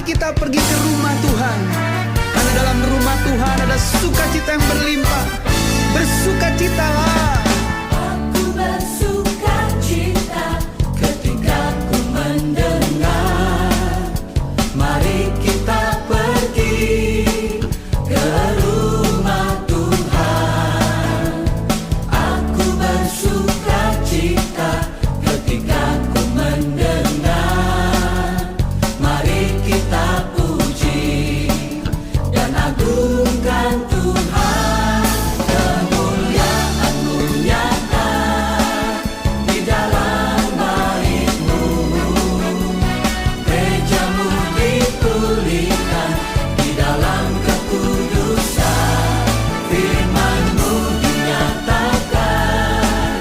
kita pergi ke rumah Tuhan. Karena dalam rumah Tuhan ada sukacita yang berlimpah. Bersukacitalah. Aku bersukacita ketika ku mendengar. Mari kita pergi ke rumah Tuhan. Aku bersukacita ketika ku mendengar. Mari kita puji dan agungkan Tuhan. Kemuliaan-Mu nyata di dalam bait-Mu. Gereja-Mu dipulihkan di dalam kekudusan. Firman-Mu dinyatakan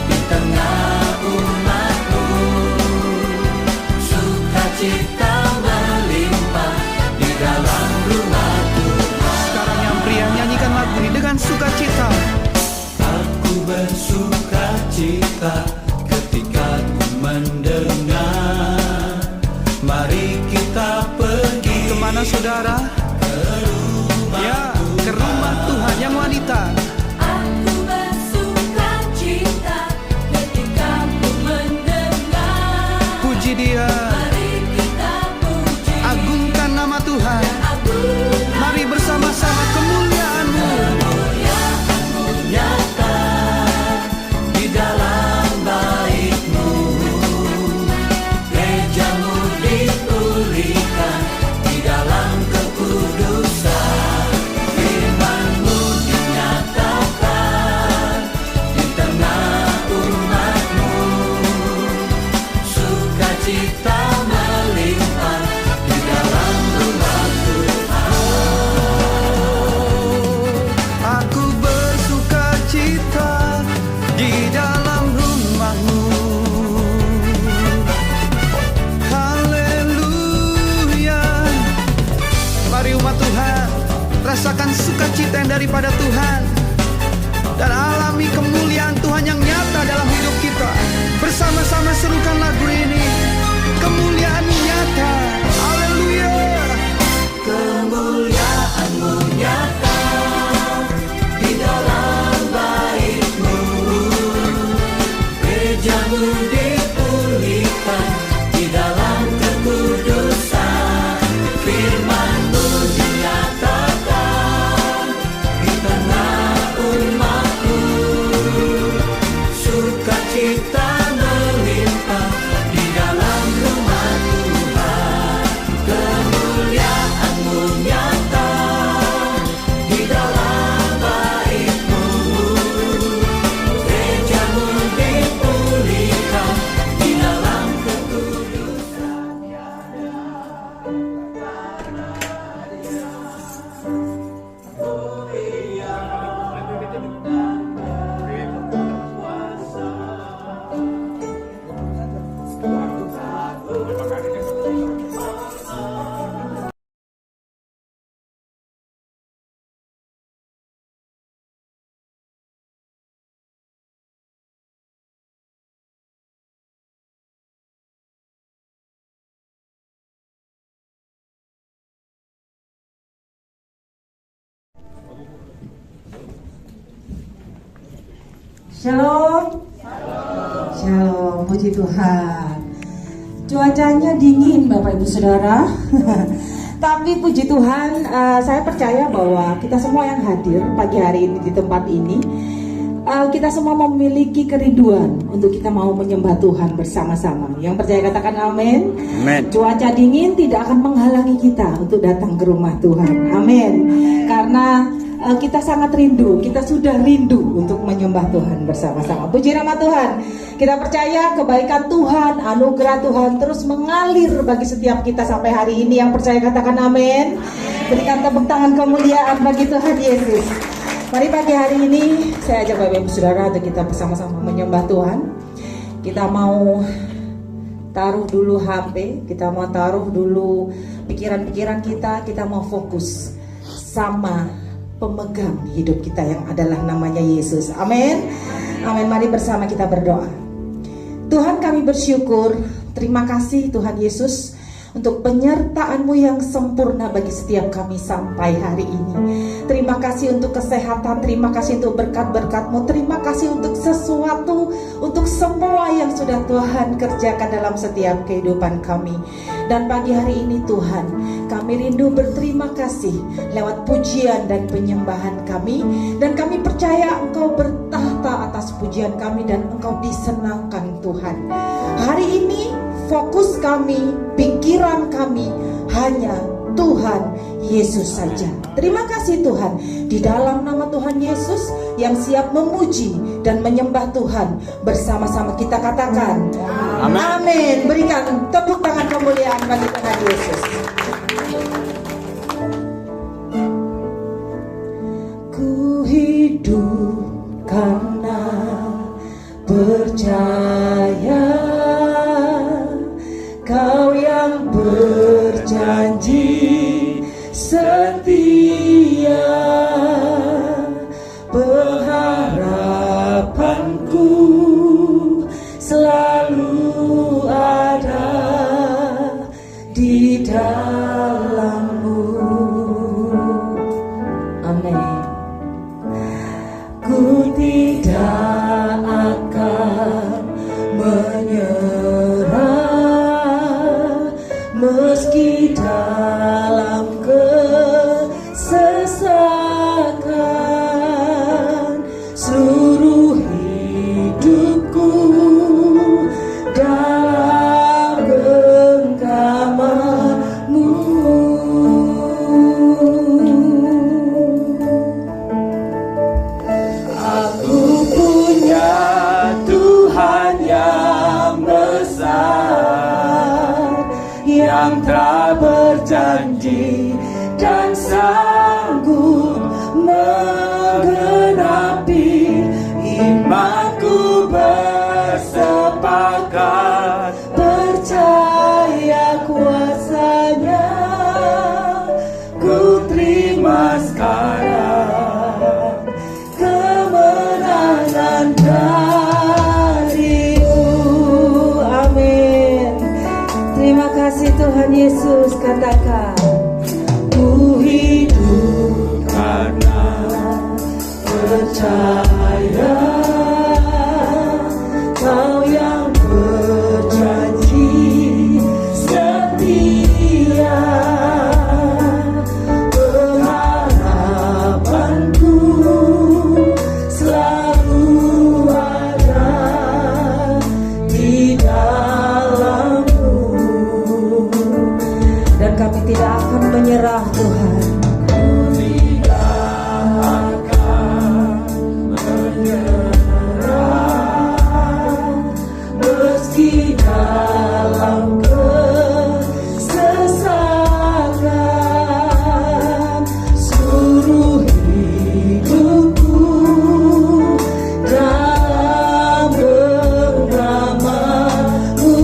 di tengah umat-Mu. Sukacita melimpah di dalam rumah Tuhan. Sekarang yang pria nyanyikan lagu ini dengan sukacita. Aku bersukacita ketika ku mendengar. Mari kita pergi Kemana saudara? Ya, ke rumah Tuhan yang wanita. Aku bersukacita ketika ku mendengar. Puji Dia, Mari kita puji agungkan nama Tuhan. agungkan Mari bersama-sama kemuliaan-Mu. kemuliaan-Mu nyata di dalam bait-Mu. Gereja-Mu dipulihkan di dalam kekudusan. Firman-Mu dinyatakan di tengah umat-Mu. Sukacita melimpah di dalam rumah Aku bersukacita di dalam rumah-Mu. Haleluya. Mari umat Tuhan, rasakan sukacita yang daripada Tuhan dan alami kemuliaan Tuhan yang nyata dalam hidup kita. Bersama-sama serukan lagu ini. Kemuliaan nyata. Haleluya. kemuliaan-Mu nyata di dalam bait-Mu. Gereja-Mu dipulihkan di dalam kekudusan. Firman-Mu dinyatakan di tengah umat-Mu. Sukacita melimpah di dalam rumah Tuhan. Kemuliaan-Mu nyata di dalam bait-Mu. Gereja-Mu dipulihkan di dalam kekudusan. Shalom. Shalom, puji Tuhan. Cuacanya dingin Bapak Ibu Saudara. Tapi puji Tuhan, saya percaya bahwa kita semua yang hadir pagi hari ini di tempat ini, kita semua memiliki kerinduan untuk kita mau menyembah Tuhan bersama-sama. Yang percaya katakan amin. Amin. Cuaca dingin tidak akan menghalangi kita untuk datang ke rumah Tuhan. Amin. Karena kita sangat rindu, kita sudah rindu untuk menyembah Tuhan bersama-sama. Puji nama Tuhan. Kita percaya kebaikan Tuhan, anugerah Tuhan terus mengalir bagi setiap kita sampai hari ini. Yang percaya katakan amin. Berikan tepuk tangan kemuliaan bagi Tuhan Yesus. Mari pagi hari ini saya ajak Bapak Ibu Saudara untuk kita bersama-sama menyembah Tuhan. Kita mau taruh dulu HP, kita mau taruh dulu pikiran-pikiran kita mau fokus sama pemegang hidup kita yang adalah namanya Yesus. Amin. Amin. Mari bersama kita berdoa. Tuhan, kami bersyukur, terima kasih Tuhan Yesus untuk penyertaan-Mu yang sempurna bagi setiap kami sampai hari ini. Terima kasih untuk kesehatan, terima kasih untuk berkat-berkat-Mu, terima kasih untuk sesuatu, untuk semua yang sudah Tuhan kerjakan dalam setiap kehidupan kami. Dan pagi hari ini Tuhan, kami rindu berterima kasih lewat pujian dan penyembahan kami. Dan kami percaya Engkau bertahta atas pujian kami dan Engkau disenangkan Tuhan. Hari ini fokus kami, pikiran kami hanya Tuhan Yesus saja. Terima kasih Tuhan, di dalam nama Tuhan Yesus yang siap memuji dan menyembah Tuhan, bersama-sama kita katakan Amin. Amin. Berikan tepuk tangan kemuliaan bagi Tuhan Yesus. Ku hidup karena percaya Kau yang berjanji setia, pengharapanku selalu ada di dalam-Mu. Amin. Ku tidak akan menyerah meski dalam kesesakan, seluruh hidupku dalam genggaman-Mu. Aku punya Tuhan yang besar, yang telah berjanji dan sanggup menggenapi. Imanku bersepakat, percaya kuasa-Nya. Ku terima sekarang kemenangan dari-Mu. Amin. Terima kasih Tuhan Yesus. Katakan, ku hidup karena percaya Kau yang berjanji setia, pengharapanku selalu ada di dalam-Mu. Dan kami tidak akan menyerah Tuhan. Meski dalam kesesakan, seluruh hidupku dalam genggaman-Mu.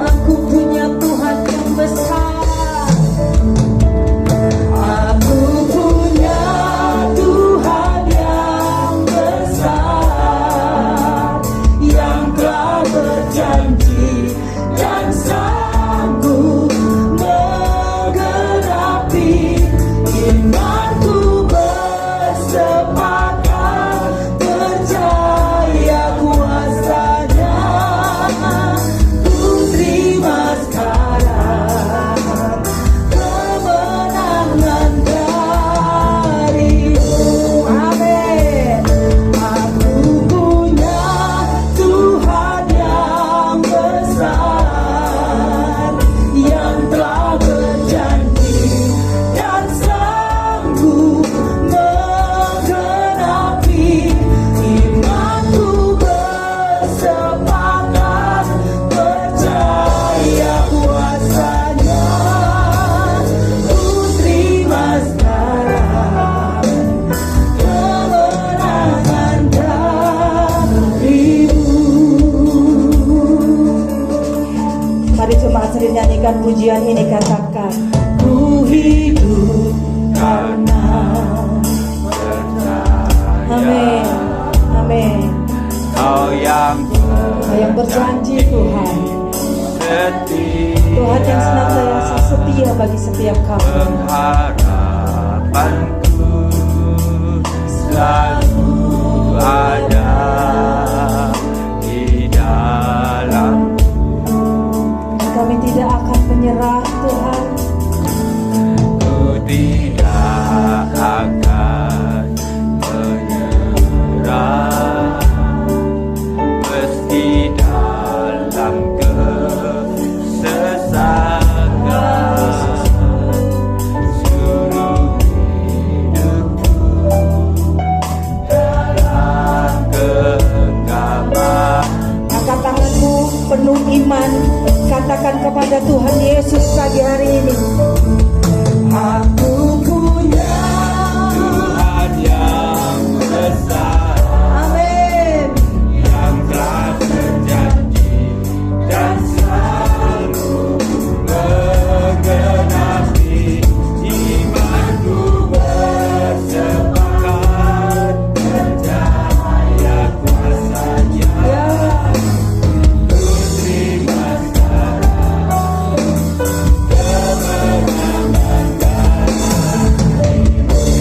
Aku punya Tuhan yang besar. Aku punya Tuhan yang besar, yang telah berjanji dan sanggup menggenapi. Imanku bersepakat, percaya kuasa-Nya. Ku terima sekarang kemenangan dari-Mu. Amin. Aku punya Tuhan yang besar, yang telah berjanji dan sanggup menggenapi. Imanku bersepakat, percaya kuasa-Nya. Ku terima sekarang kemenangan dari-Mu. Mari jemaat sering nyanyikan pujian ini, katakan, ku hidup karena percaya. Amin. Amin. Kau yang Kau yang berjanji Tuhan setia. Tuhan yang senantiasa setia bagi setiap kami. Pengharapanku selalu ada di dalam. Kami tidak akan menyerah Tuhan. Ku tidak akan menyerah, meski dalam kesesakan seluruh hidupku dalam genggaman. Angkat tanganmu penuh iman, katakan kepada Tuhan Yesus pagi hari ini, aku punya Tuhan yang besar, amin. yang telah berjanji dan selalu menggenapi imanku bersepakat percaya kuasa-Nya. Ku terima sekarang kemenangan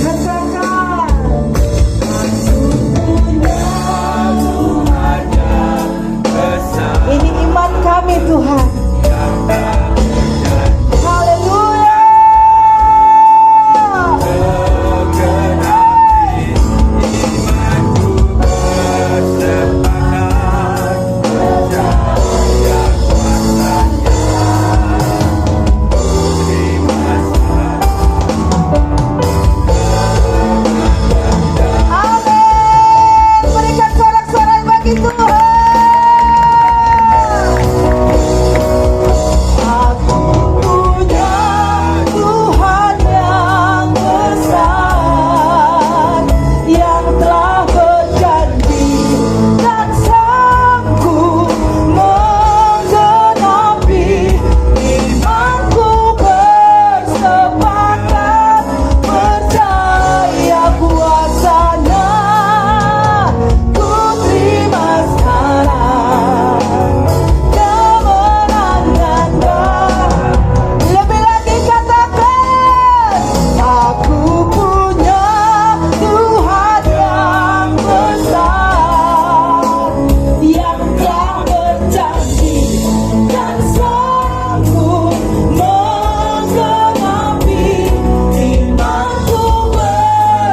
Katakan, Tuhan yang besar, ini iman kami Tuhan. yang telah berjanji Haleluya. menggenapi imanku bersepakat percaya kuasa-Nya. Terima Amin. Berikan sorak-sorai bagi Tuhan. Aku punya Tuhan yang besar, yang telah berjanji dan sanggup menggenapi imanku bersepakat percaya kuasa-Nya. Ku terima sekarang kemenangan. Lebih lagi katakan, aku punya Tuhan yang besar, yang telah berjanji dan sanggup menggenapi imanku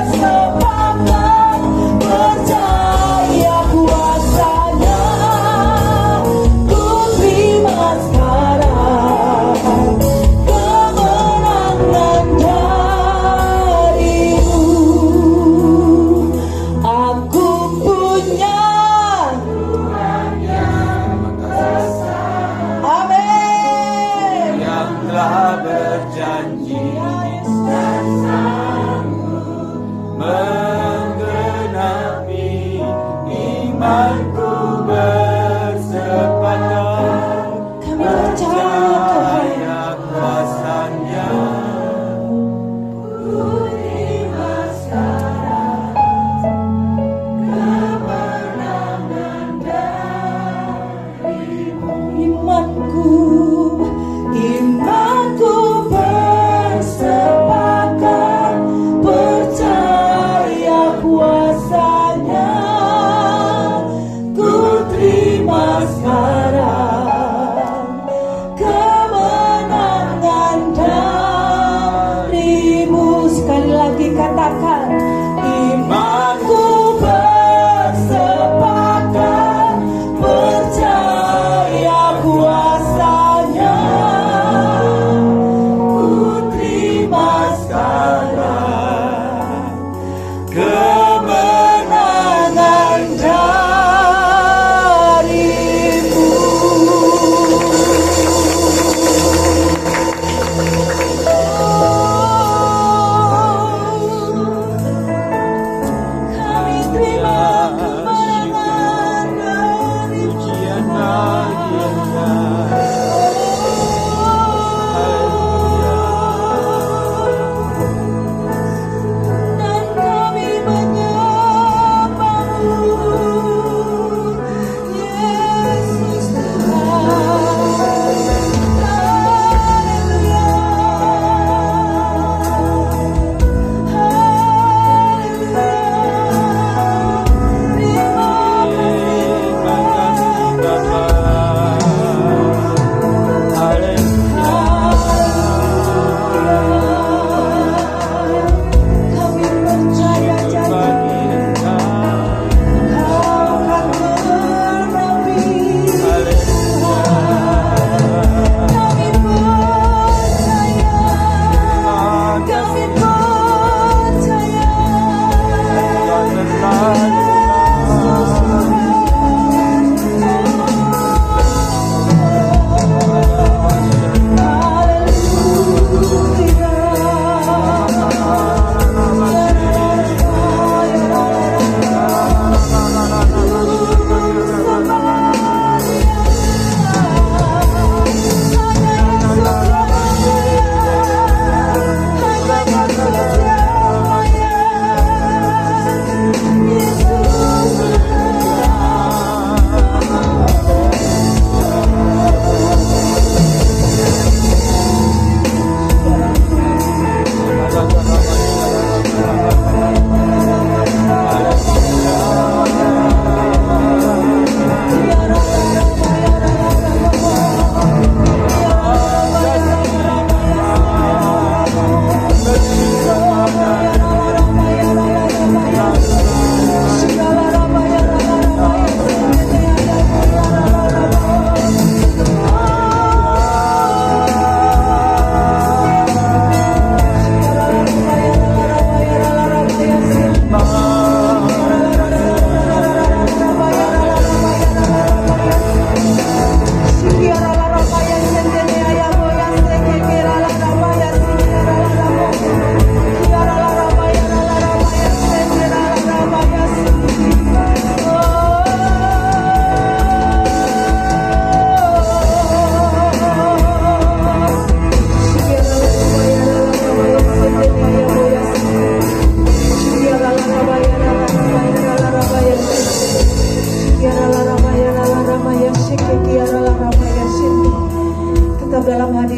bersepakat percaya kuasa-Nya. Ku terima sekarang kemenangan darimu. Aku punya Tuhan yang besar. Amin. yang telah berjanji dan sanggup menggenapi imanku bersepakat Kami percaya percaya kuasa-Nya. Ku terima sekarang kemenangan darimu. Imanku bersepakat percaya kuasa-Nya. Ku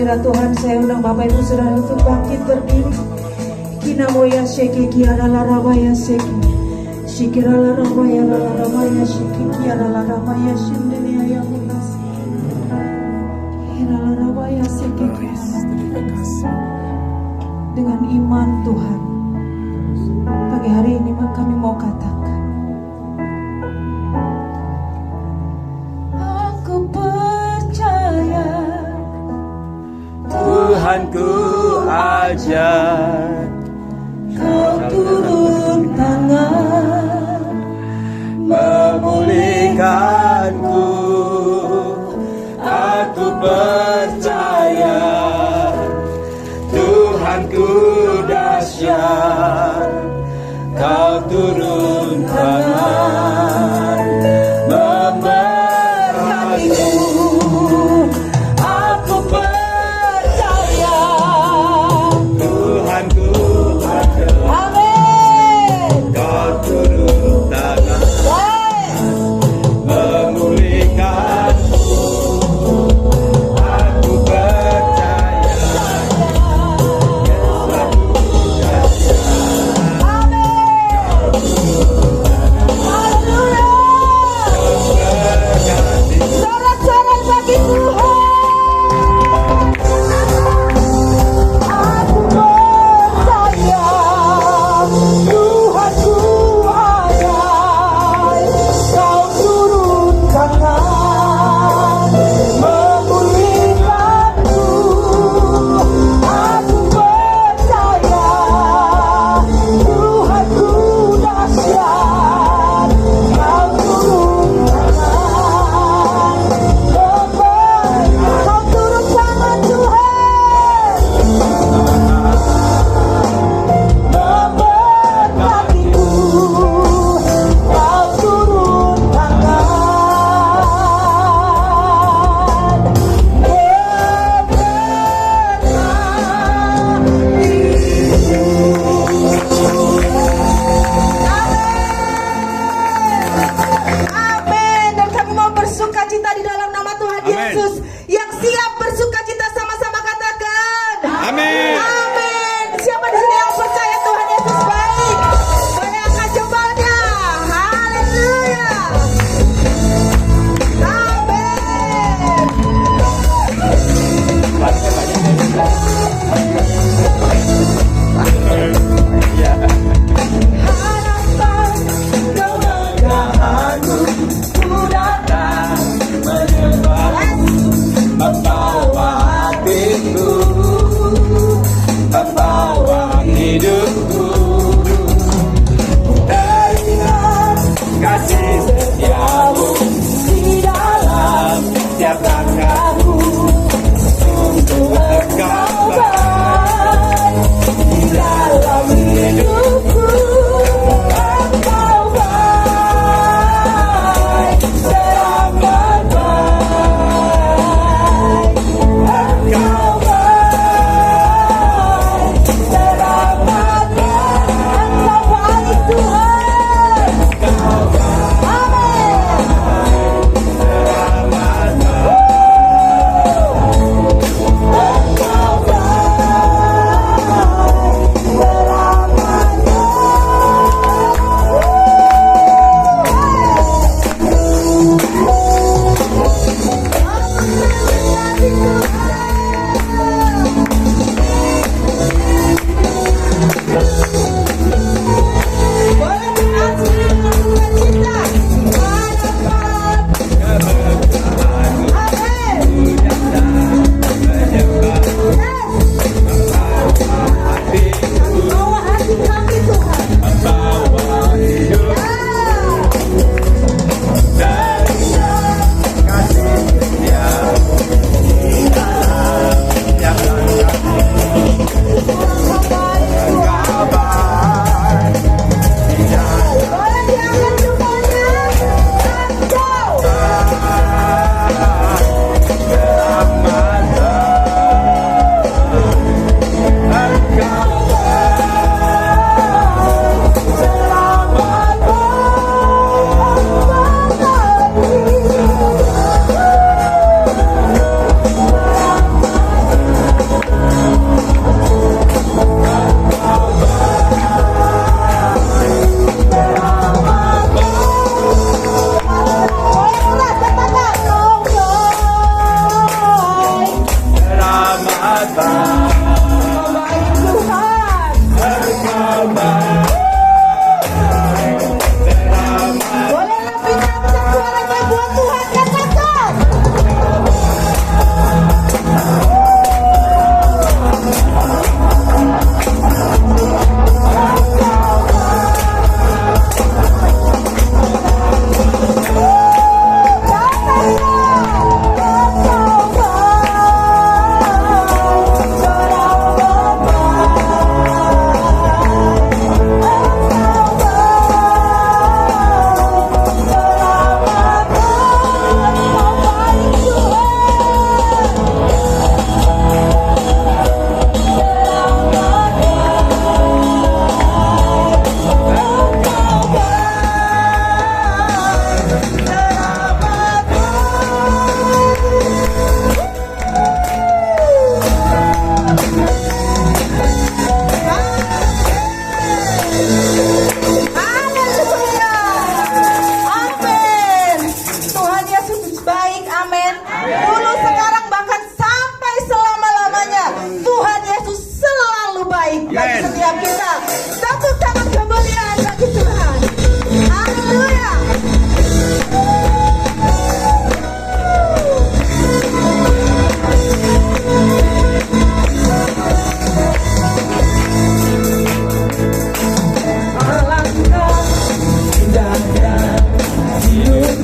hadirat Tuhan, saya undang Bapak Ibu Saudara untuk bangkit berdiri. Kinamoya sheki kiara larabaya sheki. Shikira larabaya larabaya sheki kiara larabaya shindini ayamulas. Kiara larabaya sheki kiara. Dengan iman Tuhan, pagi hari ini kami mau katakan, aku percaya Tuhanku ajar Kau turun tangan memulihkanku. Aku percaya Tuhanku dahsyat. Kau turun tangan memberkatiku. Aku percaya Tuhanku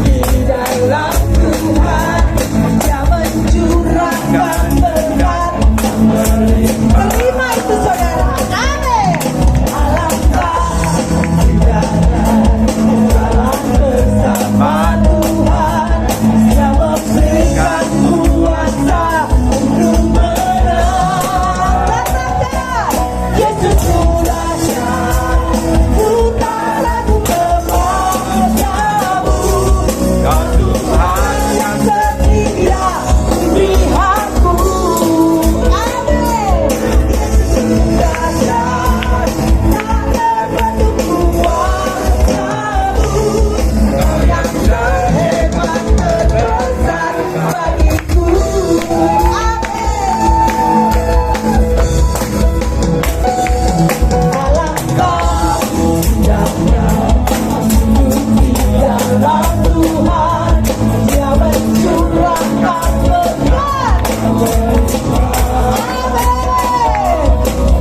di dalam Tuhan, Dia mencurahkan berkat. Terima itu saudara. Amin. Alangkah dalam bersama Tuhan, Dia memberikan kuasa untuk menang. Katakan, Yesus sudah syah, ku tak ragu kepadamu. Kau Tuhan yang Setia di pihakku. Amin. Yesus sudah syah, tak terbentuk kuasamu. Kau yang terhebat, terbesar bagiku. Alangkah indahnya hidup di dalam Tuhan, Dia mencurahkan berkat. Amin.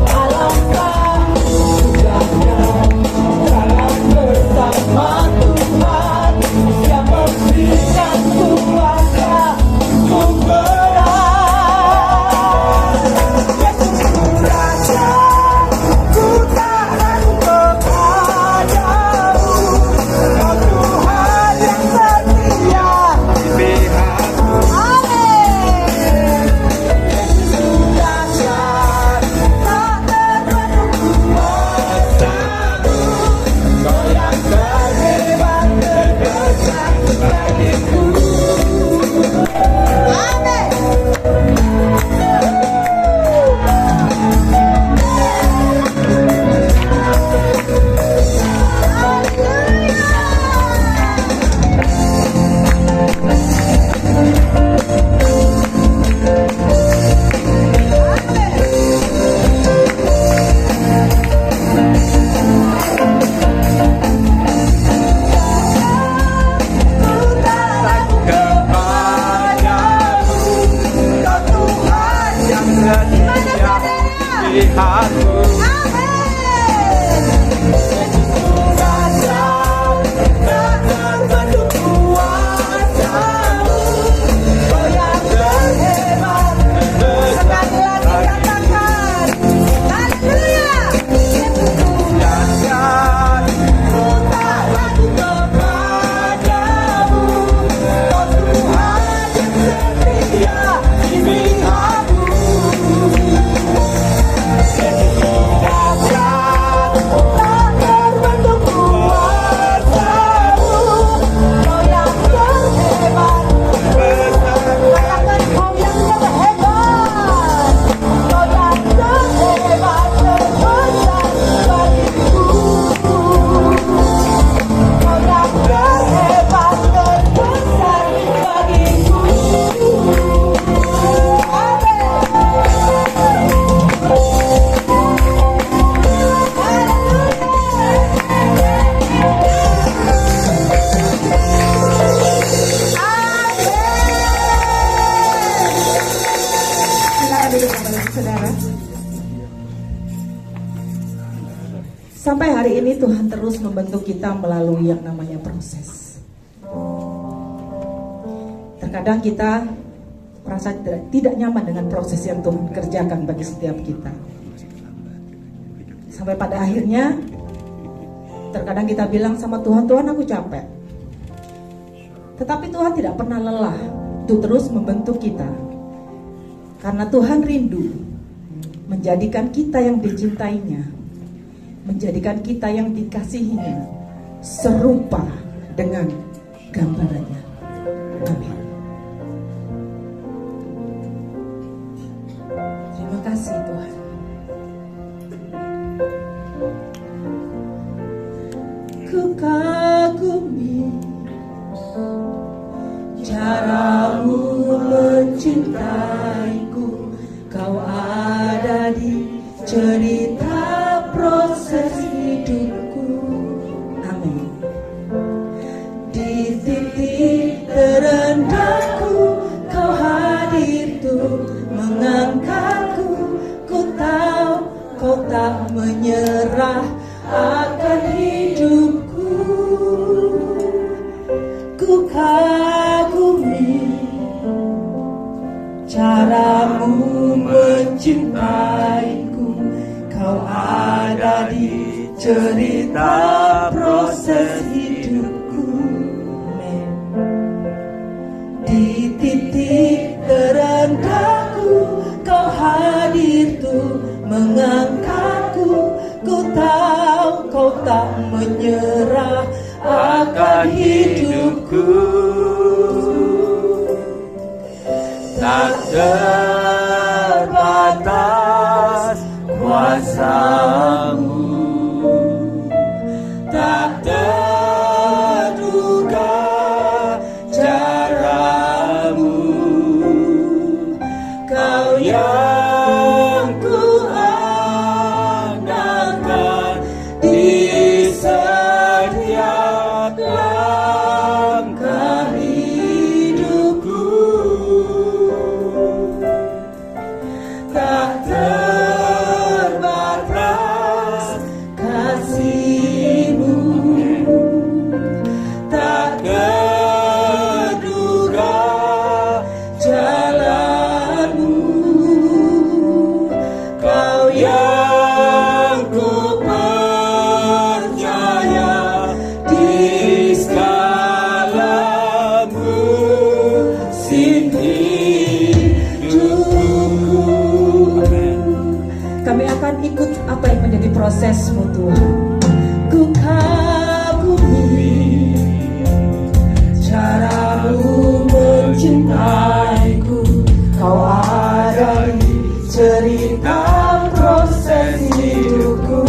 Alangkah indahnya dalam bersama Tuhan, Dia memberikan kuasa untuk menang. Yesus Raja, ku tak ragu kepadamu. Kau Tuhan yang setia di pihakku. Amin. Yesus dahsyat, tak terbentuk kuasamu. Kau yang terhebat, terbesar bagiku. Amin. Kau Tuhan yang setia Di pihakku. Amin. Yesus Raja, tak terbentuk kuasamu. Kau yang terhebat. Sekali lagi katakan, haleluya. Yesus Dahsyat, ku tak ragu kepadamu. Kau Tuhan yang setia di pihakku. Dahsyat, tak terbentuk kuasamu. Kau yang terhebat. Katakan, kau yang terhebat. Kau yang terhebat, terbesar bagiku. Kau yang terhebat, terbesar bagiku. Silakan duduk Bapak Saudara. Sampai hari ini Tuhan terus membentuk kita melalui yang namanya proses. Terkadang kita merasa tidak nyaman dengan proses yang Tuhan kerjakan bagi setiap kita. Sampai pada akhirnya terkadang kita bilang sama Tuhan, Tuhan aku capek. Tetapi Tuhan tidak pernah lelah untuk terus membentuk kita. Karena Tuhan rindu menjadikan kita yang dicintainya, menjadikan kita yang dikasihinya serupa dengan gambarannya. Amin. Terima kasih Tuhan. Ku kagumi caramu mencintaiku. Kau ada di cerita proses hidupku. Amin. Di titik terendahku Kau hadir tuh mengangkatku. Ku tahu Kau tak menyerah akan hidupku. Ku kagumi caramu mencintaiku, kau ada di cerita proses hidupku. Amen. Di titik terendahku kau hadir tuh mengangkatku. Ku tahu kau tak menyerah akan hidupku. Tak terbatas kuasamu, tak terduga caramu. Kau yang ku andalkan di setiap langkah hidupku. Tak terbatas kasih-Mu, tak terduga jalan-Mu. Kau yang ku percaya di segala musim hidupku. Kami akan ikut apa yang menjadi prosesmu Tuhan. Ku kagumi caramu mencintaiku, kau ada di cerita proses hidupku.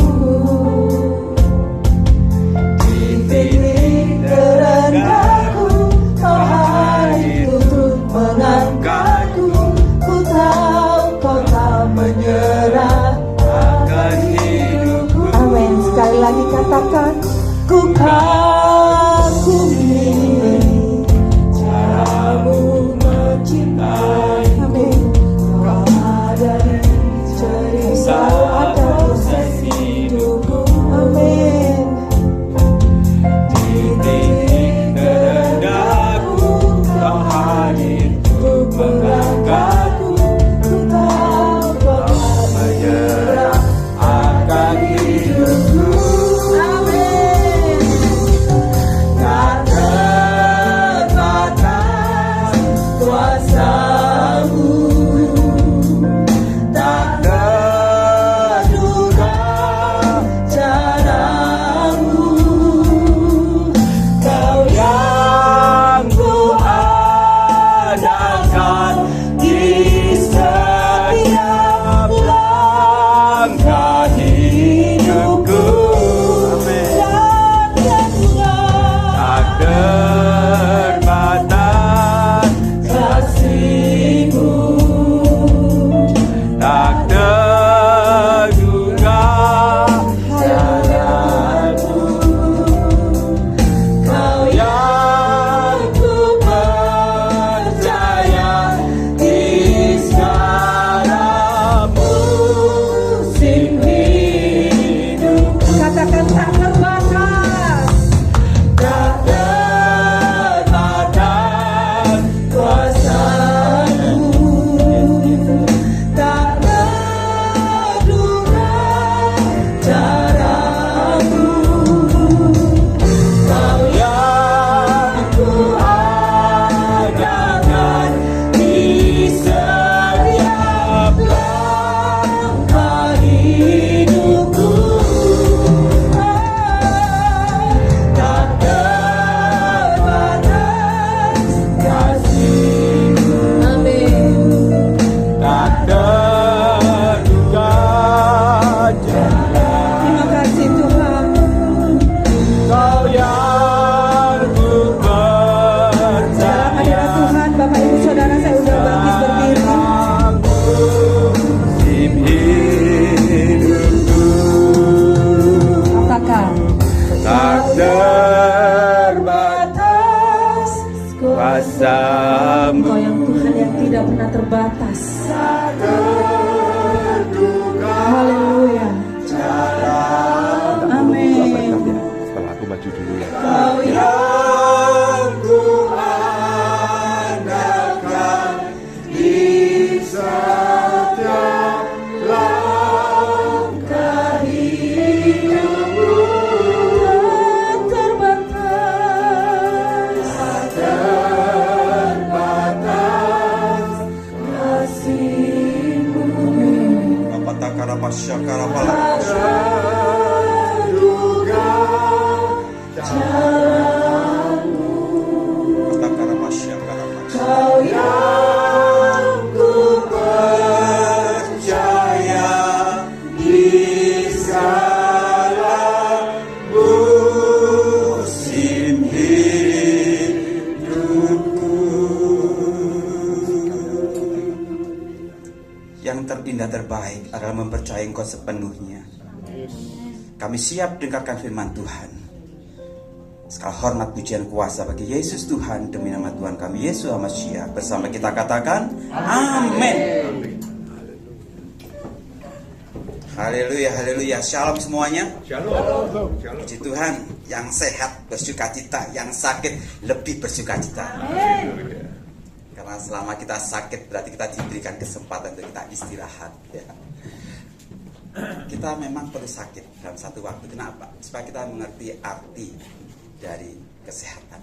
Di titik terendahku kau hadir untuk mengangkatku. Ku tahu kau tak menyerah Akan hidupku. Amin. Sekali lagi katakan, ku kagumi caramu mencintai. Amin. Kau ada di cerita, ada proses hidupku. Amin. Di titik terendahku kau hadir untuk mengangkatku. Ku tahu kau tak Menyerah akan hidupku. Amin. Tak terbatas kuasamu, tak terduga caramu. Kau yang ku andalkan di setiap langkah hidupku. Tak terbatas kasih-Mu, tak terduga jalan-Mu. Kau yang ku percaya di segala musim hidupku. Katakan tak terbatas. Tak terbatas kuasa-Mu, Tak terduga cara-Mu. Kau yang ku andalkan di setiap langkah hidupku. Tak terbatas kasih-Mu, Amin. tak terduga jalan. Terima kasih Tuhan. Kau yang ku Dalam percaya. hadirat Tuhan, Bapak Ibu Saudara, saya undang bangkit berdiri. Musim hidupku Katakan, tak terbatas kuasa-Mu. Engkau yang Tuhan yang tidak pernah terbatas. Haleluya. Amin. Setelah aku maju dulu ya. Kau yang Yang ku Kau yang ku percaya di segala musim hidupku. Yang terindah terbaik adalah mempercayai Engkau sepenuhnya. Kami siap dengarkan firman Tuhan. Segala hormat, pujian, kuasa bagi Yesus Tuhan, demi nama Tuhan kami Yesus Hamashiach. Bersama kita katakan amin. Haleluya, haleluya. Shalom semuanya. Shalom. Puji Tuhan, yang sehat bersukacita, yang sakit lebih bersukacita. Karena selama kita sakit berarti kita diberikan kesempatan untuk kita istirahat, ya. Kita memang perlu sakit dalam satu waktu. Kenapa? Supaya kita mengerti arti dari kesehatan.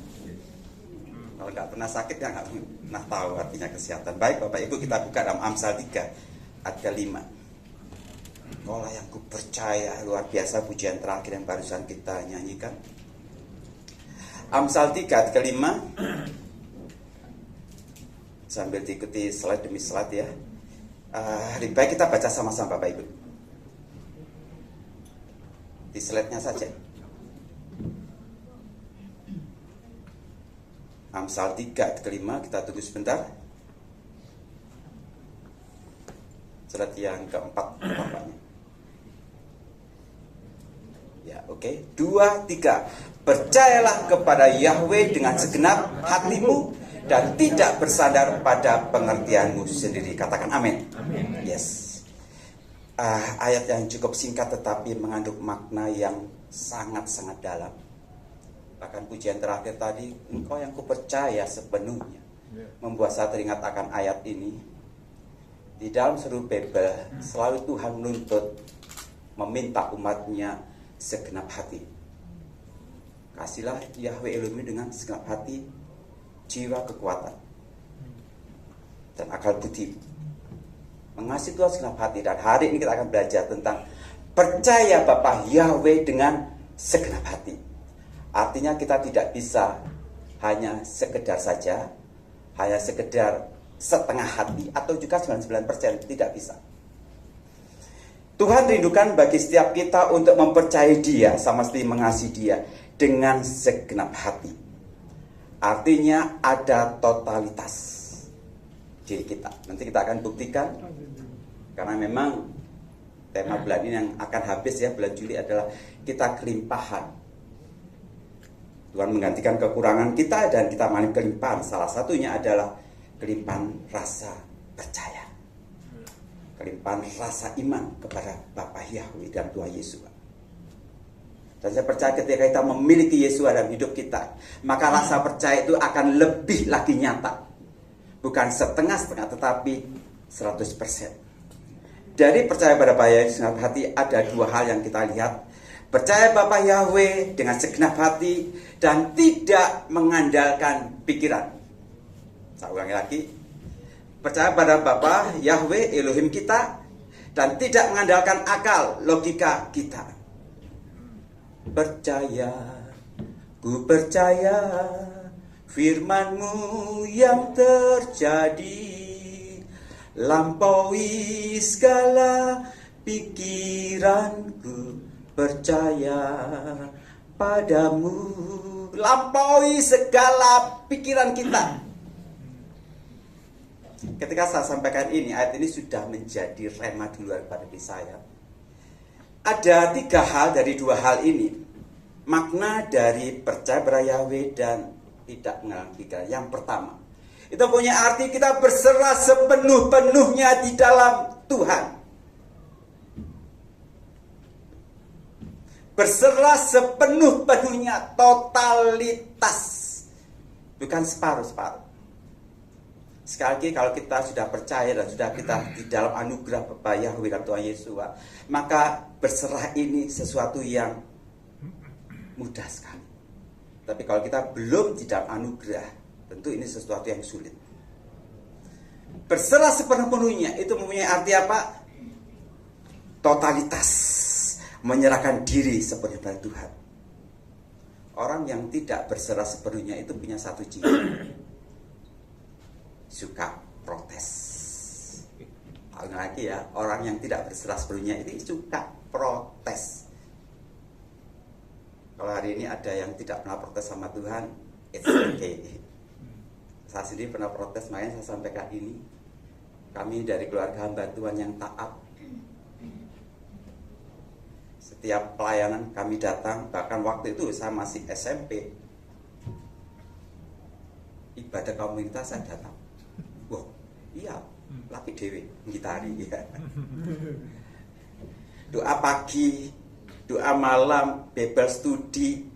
Kalau nggak pernah sakit ya nggak pernah tahu artinya kesehatan. Baik Bapak Ibu, kita buka dalam Amsal 3 ayat ke-5. Kaulah yang ku percaya, luar biasa pujian terakhir yang barusan kita nyanyikan. Amsal 3 ayat ke-5. Sambil diikuti slide demi slide ya. Lebih baik kita baca sama-sama Bapak Ibu. Di slide-nya saja. Amsal 3 ayat ke-5, kita tunggu sebentar. Surat yang keempat tampaknya. Ya, oke. 2, 3. Percayalah kepada Yahweh dengan segenap hatimu dan tidak bersandar pada pengertianmu sendiri. Katakan amin. Yes. Ayat yang cukup singkat tetapi mengandung makna yang sangat-sangat dalam. Bahkan pujian terakhir tadi, Engkau yang kupercaya sepenuhnya, membuat saya teringat akan ayat ini. Di dalam seluruh Bible selalu Tuhan menuntut, meminta umatnya segenap hati. Kasihlah Yahweh Elohim dengan segenap hati, jiwa, kekuatan, dan akal budi. Mengasihi Tuhan segenap hati. Dan hari ini kita akan belajar tentang percaya Bapa Yahweh dengan segenap hati. Artinya kita tidak bisa hanya sekedar saja, hanya sekedar setengah hati, atau juga 99%, tidak bisa. Tuhan rindukan bagi setiap kita untuk mempercayai Dia, sama seperti mengasihi Dia dengan segenap hati. Artinya ada totalitas diri kita. Nanti kita akan buktikan, karena memang tema bulan ini yang akan habis ya, bulan Juli, adalah kita kelimpahan. Tuhan menggantikan kekurangan kita dan kita mengalami kelimpahan. Salah satunya adalah kelimpahan rasa percaya, kelimpahan rasa iman kepada Bapa Yahweh dan Tuhan Yesus. Dan saya percaya ketika kita memiliki Yesus dalam hidup kita, maka rasa percaya itu akan lebih lagi nyata. Bukan setengah-setengah, tetapi 100%. Dari percaya pada Bapa Yahweh dengan hati, ada dua hal yang kita lihat. Percaya Bapa Yahweh dengan segenap hati dan tidak mengandalkan pikiran. Saya ulangi lagi. Percaya pada Bapa Yahweh Elohim kita dan tidak mengandalkan akal, logika kita. Percaya, ku percaya firman-Mu yang terjadi, lampaui segala pikiranku. Percaya padamu, lampaui segala pikiran kita. Ketika saya sampaikan ini, ayat ini sudah menjadi rema duluan pada diri saya. Ada 3 hal dari 2 hal ini. Makna dari percaya pada Yahweh dan tidak mengalami pikiran. Yang pertama, itu punya arti kita berserah sepenuh-penuhnya di dalam Tuhan. Berserah sepenuh-penuhnya, totalitas, bukan separuh-separuh. Sekali lagi, kalau kita sudah percaya dan sudah kita di dalam anugerah Bapa Yahweh dan Tuhan Yesus, maka berserah ini sesuatu yang mudah sekali. Tapi kalau kita belum di dalam anugerah, tentu ini sesuatu yang sulit. Berserah sepenuh-penuhnya itu mempunyai arti apa? totalitas menyerahkan diri sepenuhnya pada Tuhan. Orang yang tidak berserah sepenuhnya itu punya satu ciri, suka protes. Lagi ya, orang yang tidak berserah sepenuhnya itu suka protes. Kalau hari ini ada yang tidak pernah protes sama Tuhan, it's okay. Saya sendiri pernah protes, makanya saya sampaikan ini. Kami dari keluarga hamba Tuhan yang taat. Setiap pelayanan kami datang, bahkan waktu itu saya masih SMP. Ibadah komunitas saya datang. Wah, iya, laki dewe, ngitari ya. Doa pagi, doa malam, Bible studi,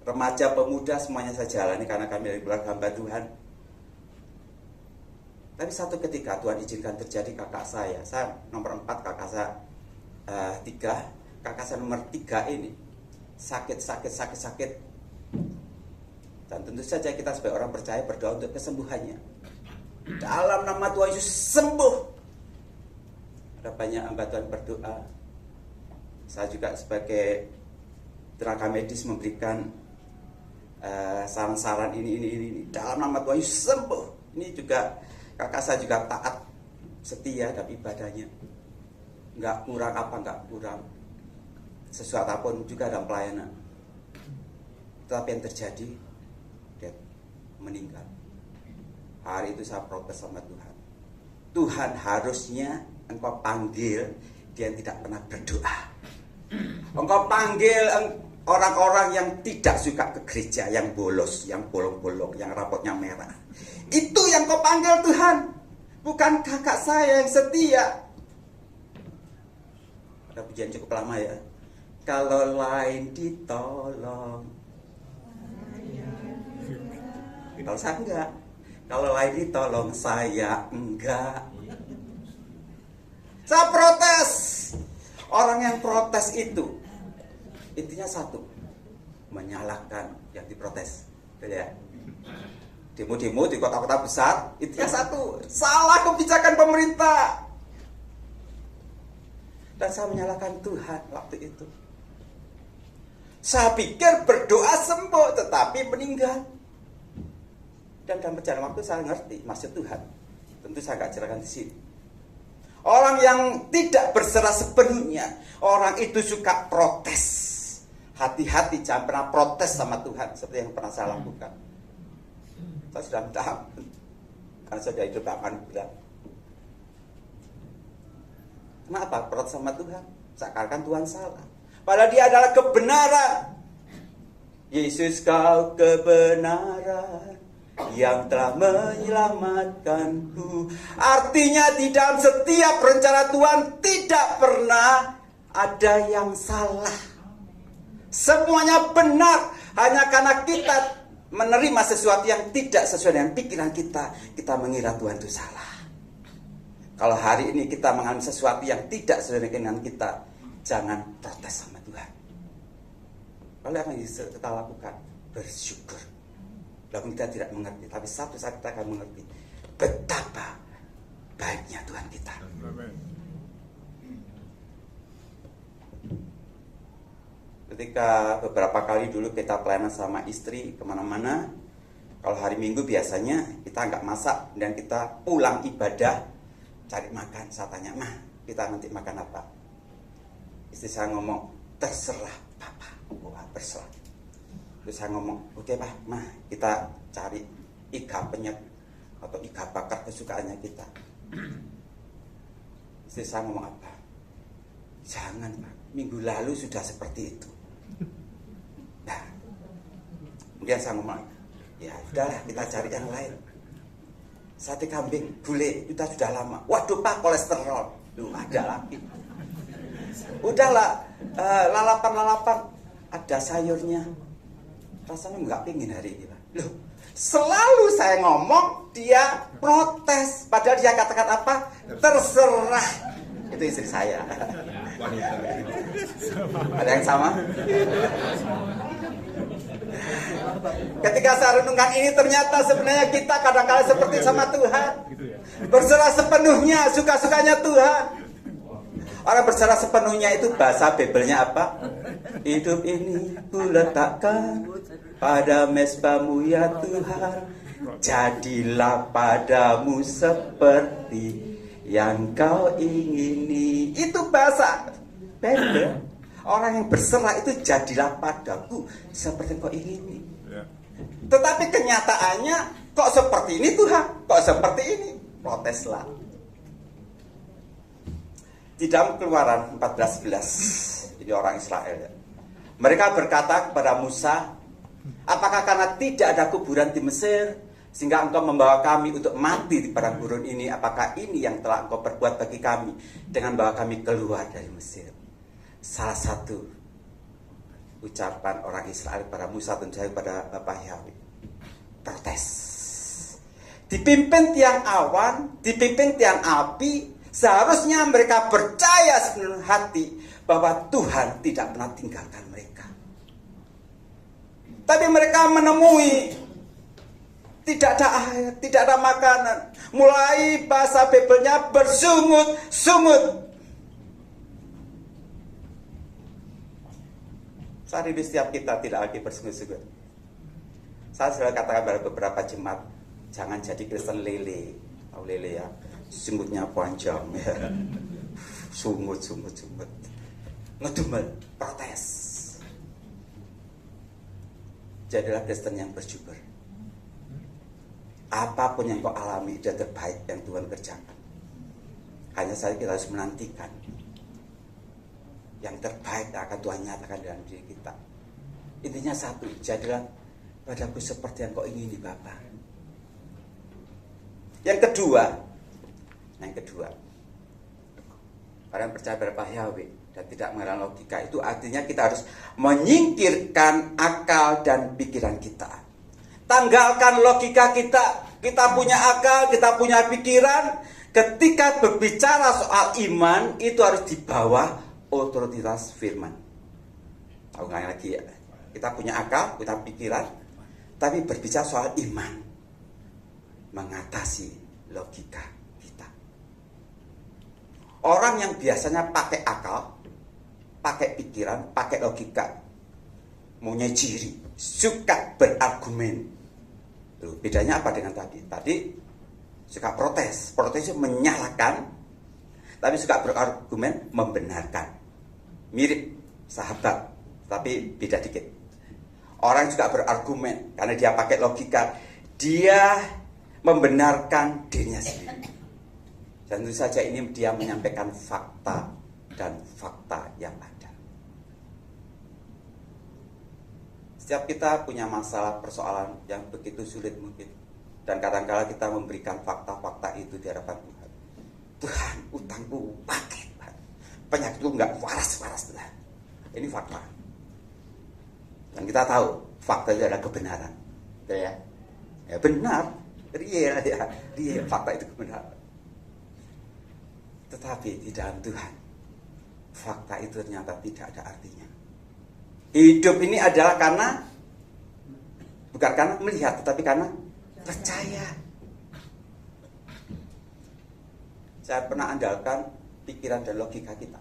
remaja pemuda semuanya saya jalani karena kami dari keluarga hamba Tuhan. Tapi satu ketika Tuhan izinkan terjadi kakak saya nomor 4, kakak saya 3, kakak saya nomor 3 ini sakit. Dan tentu saja kita sebagai orang percaya berdoa untuk kesembuhannya. Dalam nama Tuhan Yesus sembuh. Ada banyak hamba Tuhan berdoa. Saya juga sebagai tenaga medis memberikan saran-saran ini. Dalam nama Tuhan Yesus sembuh. Ini juga kakak saya juga taat, setia dalam ibadahnya. Nggak kurang sesuatu apapun juga dalam pelayanan. Tetapi yang terjadi, dia meninggal. Hari itu saya protes sama Tuhan. Tuhan, harusnya Engkau panggil dia yang tidak pernah berdoa. Engkau panggil orang-orang yang tidak suka ke gereja, yang bolos, yang bolong-bolong, yang rambutnya merah. Itu yang Kau panggil Tuhan, bukan kakak saya yang setia. Ada pujian cukup lama ya. Kalau lain ditolong, kalau saya enggak. Kalau lain ditolong, saya enggak. Saya protes. Orang yang protes itu intinya satu, menyalahkan yang diprotes. Betul ya? Demo-demo di kota-kota besar, intinya satu, salah kebijakan pemerintah. Dan saya menyalahkan Tuhan waktu itu. Saya pikir berdoa sembuh, tetapi meninggal. Dan dalam perjalanan waktu saya ngerti maksud Tuhan. Tentu saya nggak jelaskan di sini. Orang yang tidak berserah sepenuhnya, orang itu suka protes. Hati-hati, jangan pernah protes sama Tuhan seperti yang pernah saya lakukan. Saya sudah minta ampun karena saya sudah hidup 8 bulan. Kenapa protes sama Tuhan? Seakan-akan Tuhan salah, padahal dia adalah kebenaran. Yesus, Kau kebenaran yang telah menyelamatkanku. Artinya di dalam setiap rencana Tuhan tidak pernah ada yang salah. Semuanya benar. Hanya karena kita menerima sesuatu yang tidak sesuai dengan pikiran kita, kita mengira Tuhan itu salah. Kalau hari ini kita mengalami sesuatu yang tidak sesuai dengan kita, jangan protes sama Tuhan. Kalau yang kita lakukan, bersyukur. Walaupun kita tidak mengerti, tapi satu saat kita akan mengerti betapa baiknya Tuhan kita. Ketika beberapa kali dulu kita pelayanan sama istri kemana-mana, kalau hari Minggu biasanya kita nggak masak dan kita pulang ibadah cari makan. Saya tanya, "Mah, kita nanti makan apa?" Istri saya ngomong, "Terserah Papa." Wah, berserah. Terus saya ngomong, "Oke Pak, Mah, kita cari iga penyet atau iga bakar kesukaannya kita." Istri saya ngomong apa? "Jangan Pak, minggu lalu sudah seperti itu." Nah, kemudian saya ngomong, "Ya udahlah, kita cari yang lain. Sate kambing, gulai, kita sudah lama." "Waduh Pak, kolesterol." Loh, ada lagi. "Udahlah, lalapan-lalapan, ada sayurnya. Rasanya nggak pingin hari ini." Loh, selalu saya ngomong, dia protes. Padahal dia katakan apa? Terserah. Itu istri saya. Ada yang sama? Ketika saya renungkan ini, ternyata sebenarnya kita kadang-kadang seperti sama Tuhan. Berserah sepenuhnya, suka-sukanya Tuhan. Orang berserah sepenuhnya itu bahasa Bibelnya apa? Hidup ini kuletakkan pada mesbahmu ya Tuhan, jadilah padamu seperti yang kau ingini. Itu bahasa Bibel. Orang yang berserah itu jadilah padaku seperti yang kau ingini. Tetapi kenyataannya kok seperti ini Tuhan, kok seperti ini, proteslah. Di dalam Keluaran 14:11, ini orang Israel ya. Mereka berkata kepada Musa, apakah karena tidak ada kuburan di Mesir sehingga engkau membawa kami untuk mati di padang gurun ini? Apakah ini yang telah engkau perbuat bagi kami dengan bawa kami keluar dari Mesir? Salah satu ucapan orang Israel pada Musa dan juga pada Bapak Yahweh, protes. Dipimpin tiang awan, dipimpin tiang api, seharusnya mereka percaya sepenuh hati bahwa Tuhan tidak pernah tinggalkan mereka. Tapi mereka menemui tidak ada air, tidak ada makanan. Mulai bahasa Bibelnya bersungut-sungut. Saat ini setiap kita tidak lagi bersungut-sungut. Saya sudah katakan pada beberapa jemaat, jangan jadi Kristen lele. Tahu lele ya? Sungutnya panjang ya. Sungut. Ngedumel, protes. Jadilah Kristen yang berjubel. Apapun yang kau alami dan terbaik yang Tuhan kerjakan. Hanya saja kita harus menantikan yang terbaik yang akan Tuhan nyatakan dalam diri kita. Intinya satu, jadilah padaku seperti yang kau ingini Bapa. Yang kedua, orang percaya pada Yahweh dan tidak mengenal logika, itu artinya kita harus menyingkirkan akal dan pikiran kita. Tanggalkan logika kita. Kita punya akal, kita punya pikiran. Ketika berbicara soal iman, itu harus di bawah otoritas firman. Tahu nggak lagi ya? Kita punya akal, kita pikiran, tapi berbicara soal iman, mengatasi logika kita. Orang yang biasanya pakai akal, pakai pikiran, pakai logika, maunya jiri, suka berargumen. Tuh, bedanya apa dengan tadi? Tadi suka protes itu menyalahkan, tapi suka berargumen membenarkan. Mirip sahabat, tapi beda dikit. Orang juga berargumen karena dia pakai logika, dia membenarkan dirinya sendiri. Dan tentu saja ini dia menyampaikan fakta dan fakta yang ada. Setiap kita punya masalah, persoalan yang begitu sulit mungkin. Dan kadang-kala kita memberikan fakta-fakta itu di hadapan Tuhan. Tuhan, utangku pakai, penyakitku nggak waras-waras. Ini fakta. Dan kita tahu fakta itu adalah kebenaran, ya benar, real ya, real, fakta itu kebenaran. Tetapi di dalam Tuhan, fakta itu ternyata tidak ada artinya. Hidup ini adalah bukan karena melihat, tetapi karena percaya. Saya pernah andalkan pikiran dan logika kita.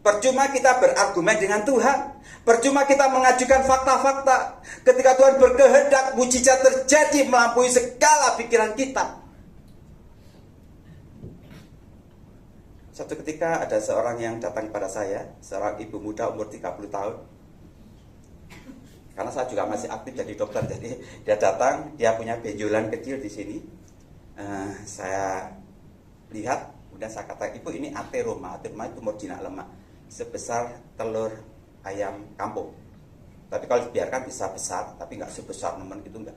Percuma kita berargumen dengan Tuhan. Percuma kita mengajukan fakta-fakta. Ketika Tuhan berkehendak, mujizat terjadi melampaui segala pikiran kita. Suatu ketika ada seorang yang datang kepada saya, seorang ibu muda umur 30 tahun. Karena saya juga masih aktif jadi dokter, jadi dia datang, dia punya benjolan kecil di sini. Saya lihat, kemudian saya kata, ibu ini ateroma. Ateroma itu tumor jinak lemak sebesar telur ayam kampung. Tapi kalau dibiarkan bisa besar, tapi nggak sebesar nemen gitu enggak.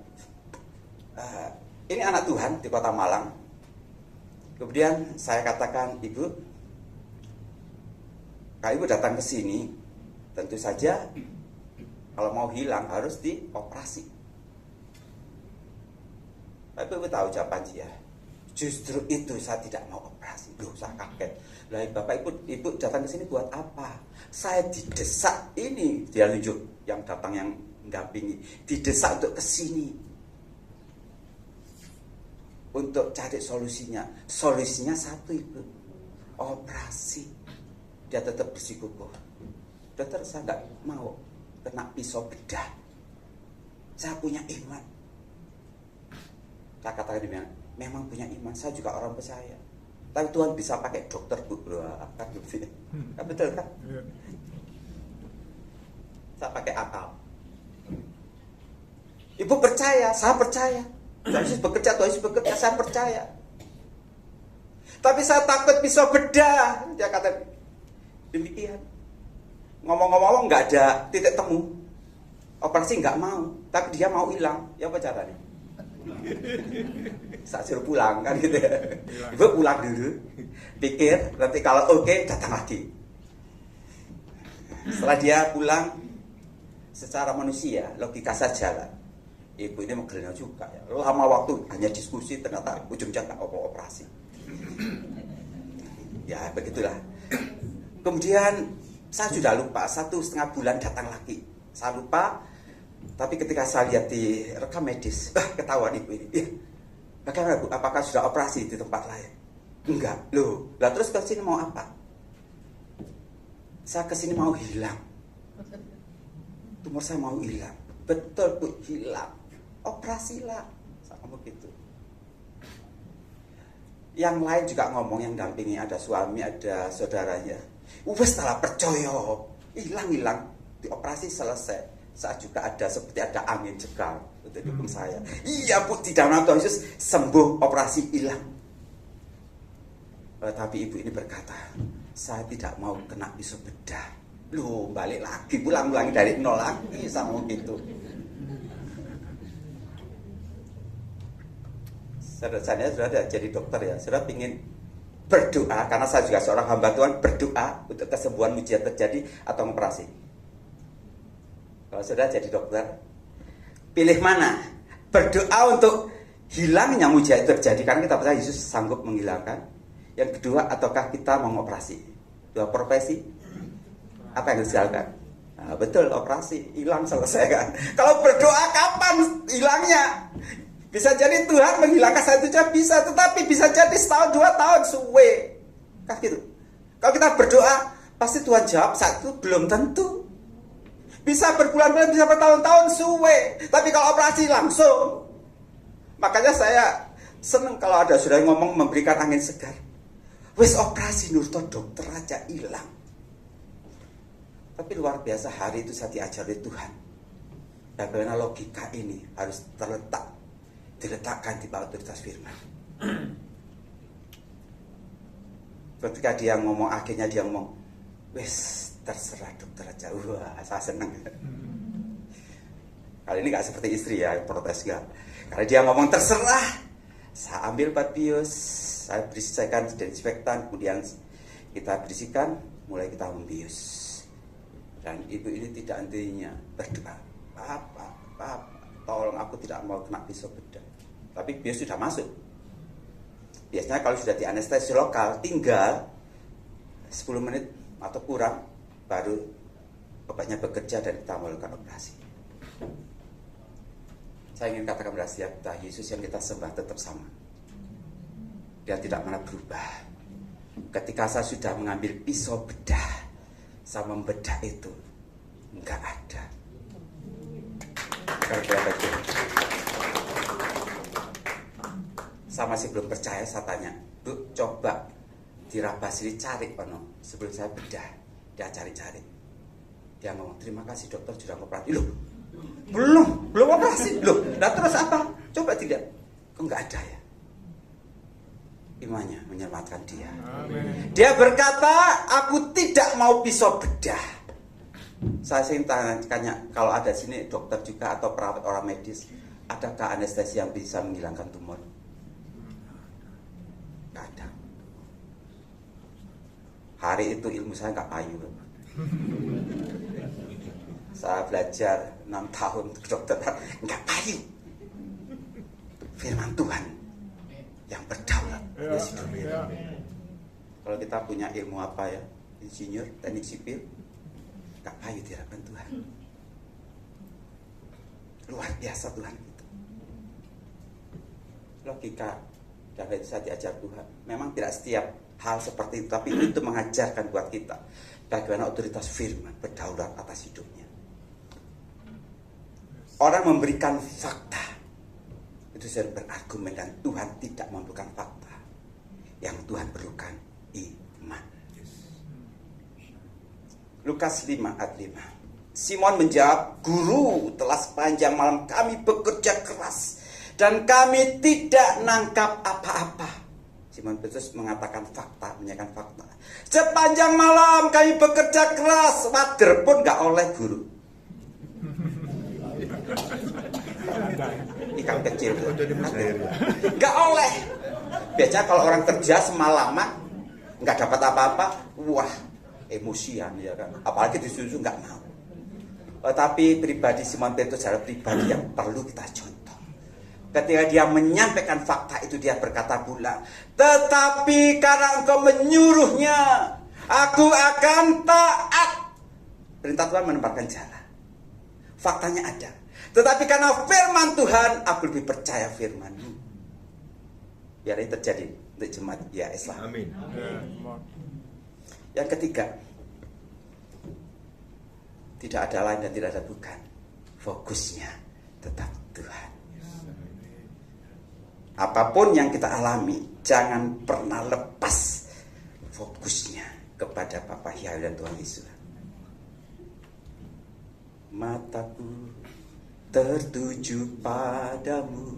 Ini anak Tuhan di Kota Malang. Kemudian saya katakan, ibu, kalau ibu datang ke sini, tentu saja kalau mau hilang harus dioperasi. Tapi ibu tahu jawaban dia. Justru itu saya tidak mau operasi. Loh, saya kaget. Lah, bapak ibu datang ke sini buat apa? Saya didesak, ini dia tunjuk yang datang yang mendampingi, didesak untuk ke sini. Untuk cari solusinya. Solusinya satu, ibu. operasi. Dia tetap bersikukuh. Dokter, saya nggak mau kena pisau bedah. Saya punya iman. Saya katakan dia, memang punya iman. Saya juga orang percaya. Tapi Tuhan bisa pakai dokter, Bu. Kan gitu. Betul kan? Saya pakai akal. Ibu percaya, saya percaya. Tuhan Yesus bekerja, saya percaya. Tapi saya takut pisau bedah. Dia kata demikian. Ngomong-ngomong nggak ada titik temu. Operasi nggak mau, tapi dia mau hilang. Ya apa caranya? Saya suruh pulang kan gitu ya. Ibu pulang dulu, pikir nanti kalau oke, datang lagi. Setelah dia pulang, secara manusia logika saja lah. Ibu ini mengelina juga ya. Lama waktu hanya diskusi, ternyata ujungnya nggak operasi. Ya begitulah. Kemudian saya sudah lupa, 1,5 bulan datang lagi. Saya lupa, tapi ketika saya lihat di rekam medis, ketahuan ibu ini. Ya, bagaimana Bu? Apakah sudah operasi di tempat lain? Enggak, loh. Lah terus ke sini mau apa? Saya ke sini mau hilang. Tumor saya mau hilang. Betul Bu, hilang. Operasilah. Saya ngomong gitu. Yang lain juga ngomong, yang dampingi, ada suami, ada saudaranya. Wes setelah percaya, hilang dioperasi selesai. Saat juga ada seperti ada angin jegal untuk dukung saya. Iya Bu, di dalam Tuhan Yesus sembuh, operasi hilang. Tapi ibu ini berkata, saya tidak mau kena pisau bedah. Loh, balik lagi, ulangi dari nol lagi sama gitu. Saya sudah ada jadi dokter ya, sudah ingin berdoa, karena saya juga seorang hamba Tuhan, berdoa untuk kesembuhan mujizat terjadi atau operasi. Kalau sudah jadi dokter, pilih mana? Berdoa untuk hilangnya mujizat terjadi, karena kita percaya Yesus sanggup menghilangkan. Yang kedua, ataukah kita mau operasi? Dua profesi, apa yang harus dilakukan? Nah, betul, operasi, hilang, selesai kan? Kalau berdoa kapan hilangnya? Bisa jadi Tuhan menghilangkan satu jam bisa, tetapi bisa jadi setahun 2 tahun suwe. Kan gitu. Kalau kita berdoa, pasti Tuhan jawab, saat itu belum tentu. Bisa berbulan-bulan, bisa bertahun-tahun suwe. Tapi kalau operasi langsung. Makanya saya senang kalau ada saudara ngomong memberikan angin segar. Wes operasi nurut dokter aja hilang. Tapi luar biasa, hari itu saya diajari Tuhan. Bagaimana logika ini harus diletakkan di bawah otoritas firman. Ketika dia ngomong, akhirnya dia ngomong, wes terserah dokter aja. Wah, saya senang. Kali ini gak seperti istri ya, protes gak. Karena dia ngomong terserah, saya ambil bius, saya berisikan desinfektan, kemudian kita berisikan, mulai kita membius. Dan ibu ini tidak hentinya berdoa, Papa, tolong aku tidak mau kena pisau bedah. Tapi bius sudah masuk. Biasanya kalau sudah di anestesi lokal, tinggal 10 menit atau kurang, baru obatnya bekerja dan kita melakukan operasi. Saya ingin katakan rahasia kita, Yesus yang kita sembah tetap sama. Dia tidak pernah berubah. Ketika saya sudah mengambil pisau bedah, saya membedah itu, enggak ada. Saya masih belum percaya, saya tanya, Bu, coba dirabah sini cari ono sebelum saya bedah. Dia cari-cari. Dia ngomong, terima kasih dokter sudah operasi. Loh, belum operasi. Loh, nah terus apa? Coba tidak. Kok enggak ada ya? Imannya menyelamatkan dia. Amen. Dia berkata, aku tidak mau pisau bedah. Saya ingin tanya, kalau ada sini dokter juga atau perawat orang medis, adakah anestesi yang bisa menghilangkan tumor? Tidak ada. Hari itu ilmu saya nggak payu. Saya belajar 6 tahun kedokteran, nggak payu. Firman Tuhan yang berdaulat. Kalau kita punya ilmu apa ya, insinyur, teknik sipil, nggak payu di hadapan Tuhan. Luar biasa Tuhan itu. Logika dan itu saya diajar Tuhan. Memang tidak setiap hal seperti itu, tapi itu mengajarkan buat kita bagaimana otoritas firman berdaulat atas hidupnya. Orang memberikan fakta itu sering berargumen, dan Tuhan tidak memerlukan fakta. Yang Tuhan perlukan iman. Lukas 5 ayat 5. Simon menjawab, "Guru, telah sepanjang malam kami bekerja keras dan kami tidak nangkap apa-apa." Simon Petrus mengatakan fakta, menyatakan fakta. "Sepanjang malam kami bekerja keras, wader pun gak oleh, Guru." Ikan kecil tuh, gak oleh. Biasanya kalau orang kerja semalaman gak dapat apa-apa, wah emosian ya kan. Apalagi disuruh gak mau. Tapi pribadi Simon Petrus adalah pribadi yang perlu kita contoh. Ketika dia menyampaikan fakta itu, dia berkata pula, "Tetapi karena engkau menyuruhnya, aku akan taat." Perintah Tuhan menempatkan jalan. Faktanya ada. Tetapi karena firman Tuhan, aku lebih percaya firman-Mu. Biar ini terjadi untuk jemaat ya Islam. Amin. Yang ketiga, tidak ada lain dan tidak ada bukan. Fokusnya tetap Tuhan. Apapun yang kita alami, jangan pernah lepas fokusnya kepada Bapa Yahweh dan Tuhan Yesus. Mataku tertuju padamu,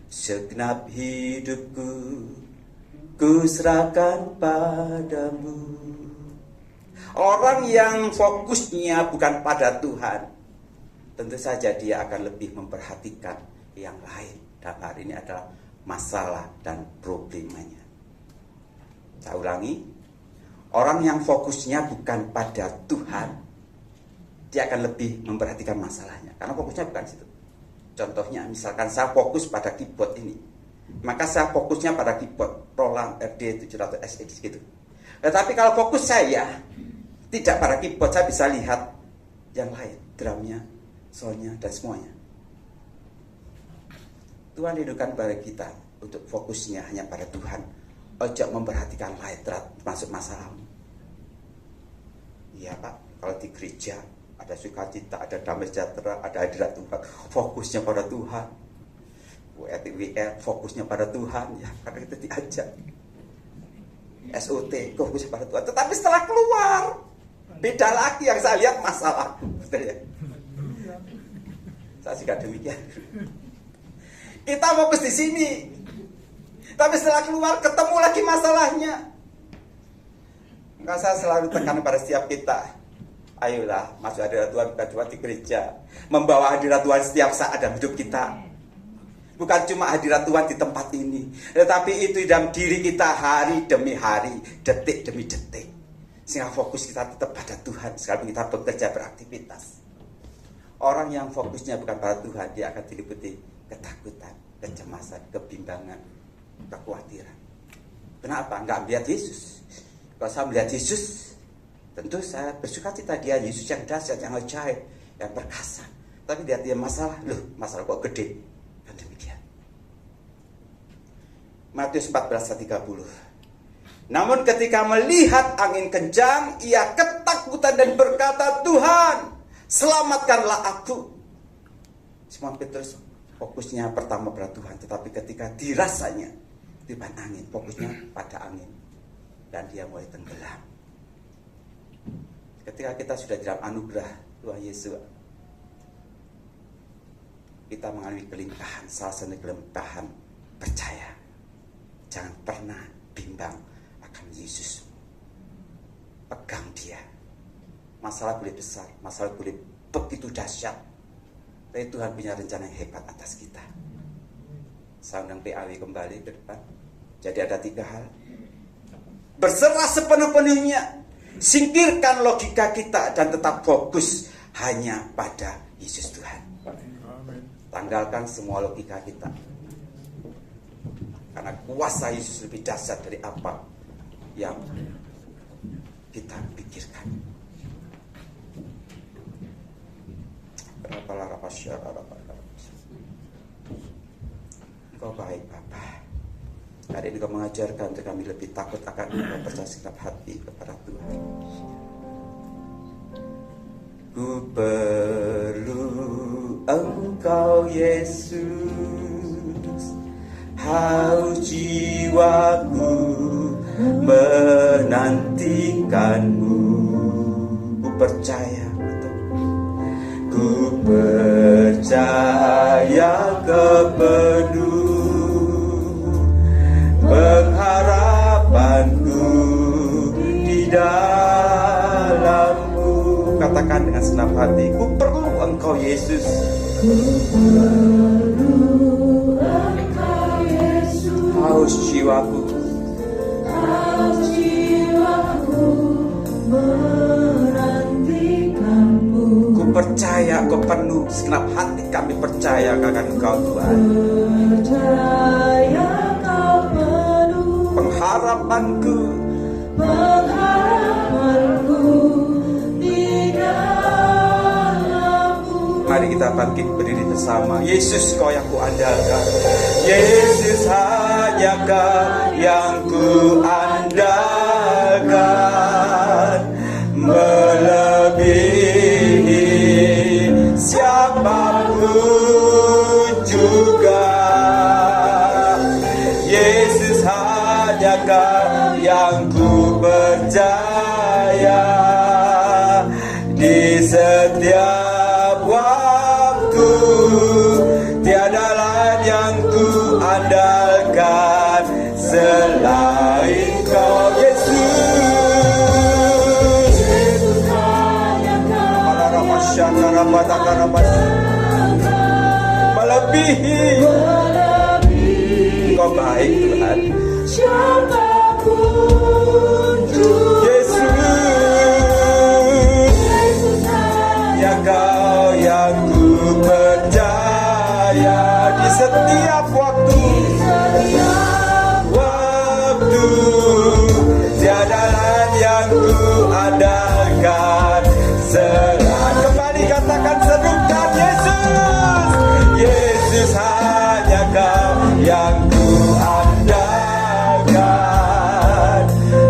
segenap hidupku ku serahkan padamu. Orang yang fokusnya bukan pada Tuhan, tentu saja dia akan lebih memperhatikan yang lain. Dan hari ini adalah masalah dan problemanya. Saya ulangi, orang yang fokusnya bukan pada Tuhan, dia akan lebih memperhatikan masalahnya, karena fokusnya bukan situ. Contohnya, misalkan saya fokus pada keyboard ini, maka saya fokusnya pada keyboard Roland RD700 SX gitu. Tetapi kalau fokus saya tidak pada keyboard, saya bisa lihat yang lain, drumnya, soundnya, dan semuanya. Tuhan rindukan pada kita untuk fokusnya hanya pada Tuhan. Ojo memperhatikan lain, termasuk masalahmu. Iya Pak, kalau di gereja ada sukacita, ada damai sejahtera, ada hadirat Tuhan, fokusnya pada Tuhan. WR fokusnya pada Tuhan, ya karena kita diajak. SOT fokusnya pada Tuhan. Tetapi setelah keluar, beda lagi yang saya lihat masalah. Betul ya? Saya juga demikian. Kita fokus di sini, tapi setelah keluar ketemu lagi masalahnya. Maka saya selalu tekan pada setiap kita, ayolah masuk hadirat Tuhan, bukan cuma di gereja, membawa hadirat Tuhan setiap saat dalam hidup kita. Bukan cuma hadirat Tuhan di tempat ini, tetapi itu dalam diri kita hari demi hari, detik demi detik. Sehingga fokus kita tetap pada Tuhan sekalipun kita bekerja, beraktivitas. Orang yang fokusnya bukan pada Tuhan, dia akan diliputi ketakutan, kecemasan, kebimbangan, kekhawatiran. Kenapa? Enggak melihat Yesus. Kalau saya melihat Yesus, tentu saya bersukacita, dia Yesus yang dahsyat, yang ajaib, yang perkasa. Tapi lihat dia masalah, loh masalah kok gede. Dan demikian. Matius 14:30. Namun ketika melihat angin kencang, ia ketakutan dan berkata, "Tuhan, selamatkanlah aku." Simon Petrus fokusnya pertama pada Tuhan, tetapi ketika dirasanya tiupan angin, fokusnya pada angin, dan dia mulai tenggelam. Ketika kita sudah dalam anugerah Tuhan Yesus, kita mengalami kelimpahan, salah satu kelimpahan percaya. Jangan pernah bimbang akan Yesus. Pegang dia. Masalah boleh besar, masalah boleh begitu dahsyat, tapi Tuhan punya rencana yang hebat atas kita. Saya undang PAW kembali ke depan. Jadi ada 3 hal. Berserah sepenuh-penuhnya, singkirkan logika kita dan tetap fokus hanya pada Yesus Tuhan. Tanggalkan semua logika kita, karena kuasa Yesus lebih dahsyat dari apa yang kita pikirkan. Engkau baik Bapa. Hari ini Kau mengajarkan untuk kami lebih takut akan Engkau, percaya segenap hati kepada Tuhan. Ku perlu Engkau Yesus, haus jiwaku menantikanmu. Ku percaya, ku percaya kepenuh pengharapanku di dalam-Mu. Katakan dengan senang hati, ku perlu Engkau Yesus. Ku perlu Engkau Yesus, Haus jiwaku menantikanmu. Ku percaya Kau penuh, segenap hati kami percaya akan Engkau Tuhan. Percaya Kau penuh Pengharapanku di dalam-Mu. Mari kita bangkit berdiri bersama. Yesus, Kau yang kuandalkan. Yesus, hanya Kau yang kuandalkan, melebihi siapapun juga. Yesus, hanya Kau yang ku percaya di setiap waktu. Tiada lain yang ku andalkan selain Kau Yesus. Yesus hanya Kau melebihi. Kau baik Tuhan. siapapun juga. Yesus, ya Kau yang ku percaya di setiap waktu. Tiada lain yang ku andalkan selain. Kembali katakan, serukan Yesus. Yesus, hanya Kau yang ku andalkan,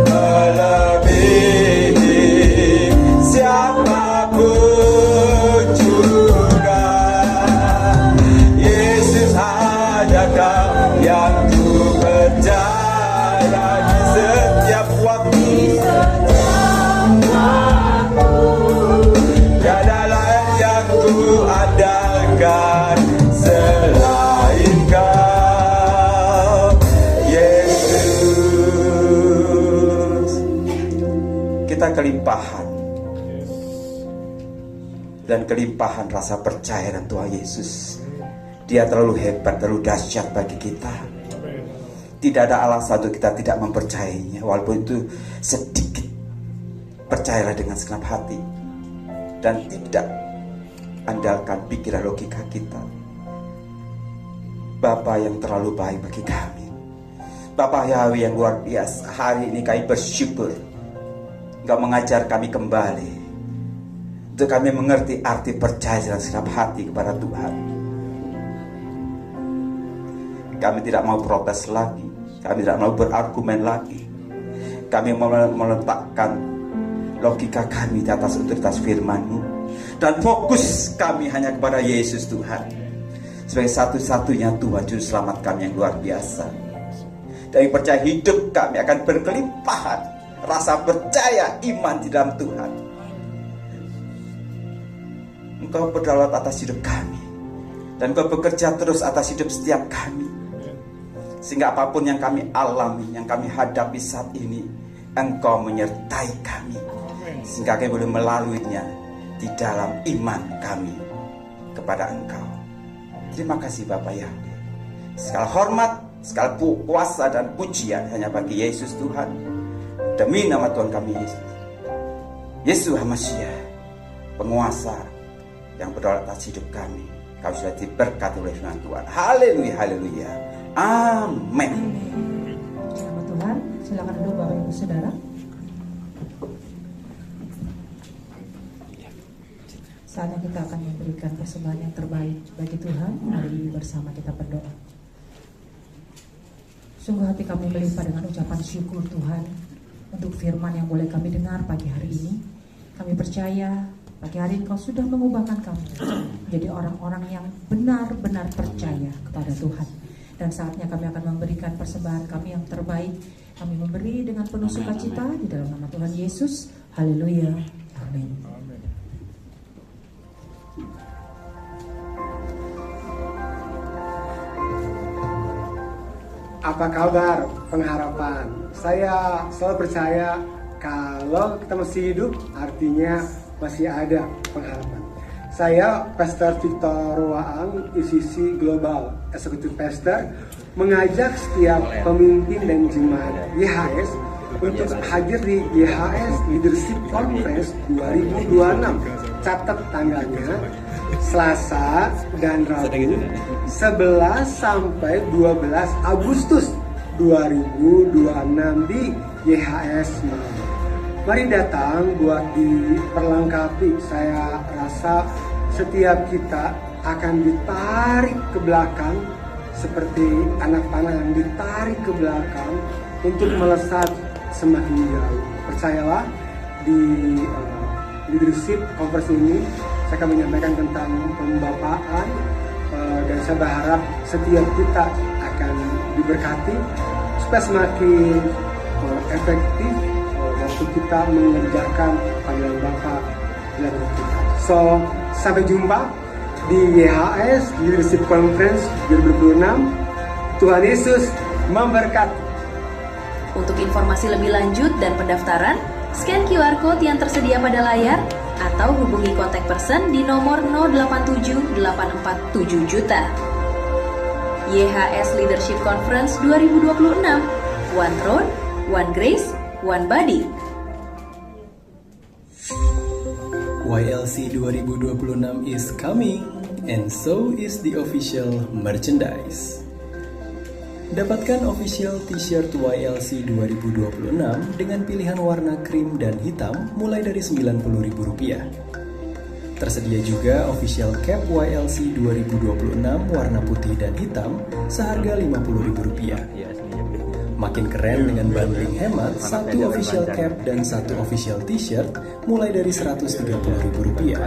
melebihi siapapun juga. Yesus, hanya Kau yang ku percaya di setiap waktu. Tiada lain yang ku andalkan selain Kau Yesus. Kita kelimpahan dan kelimpahan rasa percaya dan Tuhan Yesus. Dia terlalu hebat, terlalu dahsyat bagi kita. Tidak ada alasan untuk kita tidak mempercayainya, walaupun itu sedikit. Percayalah dengan segenap hati dan tidak andalkan pikiran logika kita. Bapa yang terlalu baik bagi kami, Bapa Yahweh yang luar biasa, hari ini kami bersyukur Engkau mengajar kami kembali untuk kami mengerti arti percaya dengan segenap hati kepada Tuhan. Kami tidak mau protes lagi, kami tidak mau berargumen lagi. Kami mau meletakkan logika kami di atas otoritas firman-Mu, dan fokus kami hanya kepada Yesus Tuhan sebagai satu-satunya Tuhan Juru Selamat kami yang luar biasa. Dan percaya hidup kami akan berkelimpahan rasa percaya iman di dalam Tuhan. Engkau berdaulat atas hidup kami, dan Engkau bekerja terus atas hidup setiap kami, sehingga apapun yang kami alami, yang kami hadapi saat ini, Engkau menyertai kami, sehingga kami boleh melaluinya di dalam iman kami kepada Engkau. Terima kasih Bapa Yahweh. Segala hormat, segala kuasa dan pujian hanya bagi Yesus Tuhan. Demi nama Tuhan kami Yesus, Yesus HaMashiach, penguasa yang berdaulat atas hidup kami. Kau sudah diberkati oleh firman Tuhan. Haleluya, haleluya. Amin. Nama Tuhan, silakan duduk Bapak Ibu Saudara. Saatnya kita akan memberikan persembahan yang terbaik bagi Tuhan. Mari bersama kita berdoa. Sungguh hati kami melimpah dengan ucapan syukur Tuhan untuk firman yang boleh kami dengar pagi hari ini. Kami percaya pagi hari Engkau sudah mengubahkan kami menjadi orang-orang yang benar-benar percaya kepada Tuhan. Dan saatnya kami akan memberikan persembahan kami yang terbaik. Kami memberi dengan penuh sukacita di dalam nama Tuhan Yesus. Haleluya. Amin. Apa kabar pengharapan? Saya selalu percaya kalau kita masih hidup artinya masih ada pengharapan. Saya Pastor Victor Waang, ICC Global Executive Pastor, mengajak setiap pemimpin dan jemaat YHS untuk hadir di YHS Leadership Conference 2026. Catat tanggalnya Selasa dan Rabu 11 sampai 12 Agustus 2026 di YHS Malang. Mari datang buat diperlengkapi. Saya rasa setiap kita akan ditarik ke belakang seperti anak panah yang ditarik ke belakang untuk melesat semakin jauh. Percayalah, di leadership conference ini saya akan menyampaikan tentang pembapaan, dan saya berharap setiap kita akan diberkati supaya semakin efektif waktu kita mengerjakan panggilan Bapa dalam hidup kita. So, sampai jumpa di YHS Leadership Conference 2026. Tuhan Yesus memberkati. Untuk informasi lebih lanjut dan pendaftaran, scan QR Code yang tersedia pada layar atau hubungi kontak person di nomor 087847 juta. YHS Leadership Conference 2026, One Throne, One Grace, One Body. YLC 2026 is coming, and so is the official merchandise. Dapatkan official t-shirt YLC 2026 dengan pilihan warna krim dan hitam mulai dari Rp90.000. Tersedia juga official cap YLC 2026 warna putih dan hitam seharga Rp50.000. Makin keren dengan bundling hemat, satu official cap dan satu official t-shirt mulai dari Rp130.000.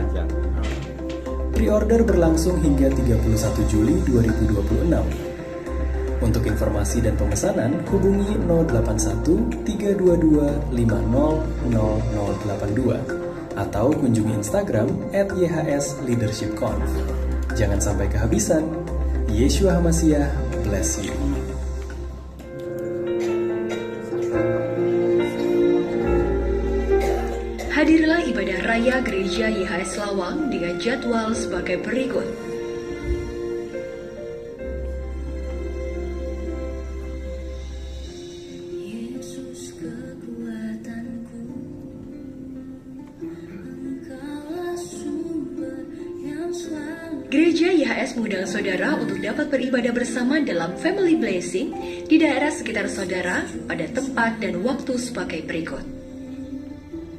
Pre-order berlangsung hingga 31 Juli 2026. Untuk informasi dan pemesanan, hubungi 081 322 500082 atau kunjungi Instagram @YHSLeadershipConf. Jangan sampai kehabisan. Yeshua HaMashiach bless you. Hadirlah ibadah raya Gereja YHS Lawang dengan jadwal sebagai berikut. Gereja YHS mengundang saudara untuk dapat beribadah bersama dalam Family Blessing di daerah sekitar saudara pada tempat dan waktu sebagai berikut.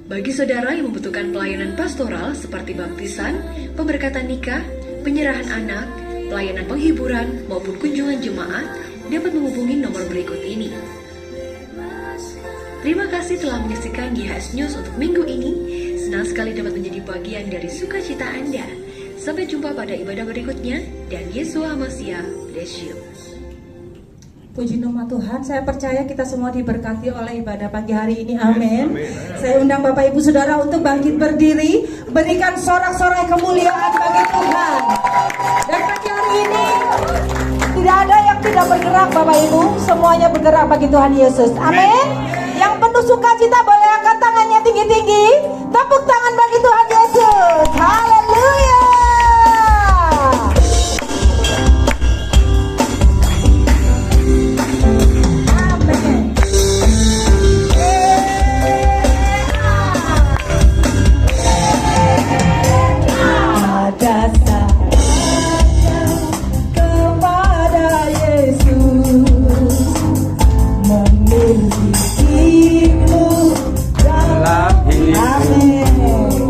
Bagi saudara yang membutuhkan pelayanan pastoral seperti baptisan, pemberkatan nikah, penyerahan anak, pelayanan penghiburan, maupun kunjungan jemaat, dapat menghubungi nomor berikut ini. Terima kasih telah menyaksikan YHS News untuk minggu ini. Senang sekali dapat menjadi bagian dari sukacita Anda. Sampai jumpa pada ibadah berikutnya, dan Yeshua HaMashiach bless you. Puji nama Tuhan, saya percaya kita semua diberkati oleh ibadah pagi hari ini, amin. Saya undang Bapak Ibu Saudara untuk bangkit berdiri, berikan sorak-sorai kemuliaan bagi Tuhan. Dan pagi hari ini, tidak ada yang tidak bergerak Bapak Ibu, semuanya bergerak bagi Tuhan Yesus, amin. Yang penuh sukacita boleh angkat tangannya tinggi-tinggi, tepuk tangan bagi Tuhan Yesus, haleluya. Amin.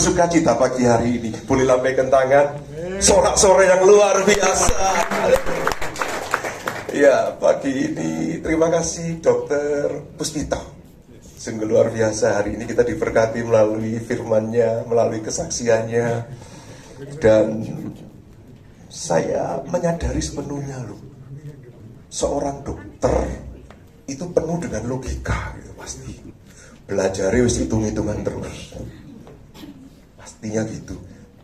bersuka cita pagi hari ini. Boleh lambaikan tangan. Sorak-sorai yang luar biasa. Ya, pagi ini terima kasih Dokter Puspito. Sungguh luar biasa, hari ini kita diberkati melalui firman-Nya, melalui kesaksiannya. Dan saya menyadari sepenuhnya loh, seorang dokter itu penuh dengan logika gitu, pasti. Belajar wis hitung-hitungan terus. Pastinya gitu.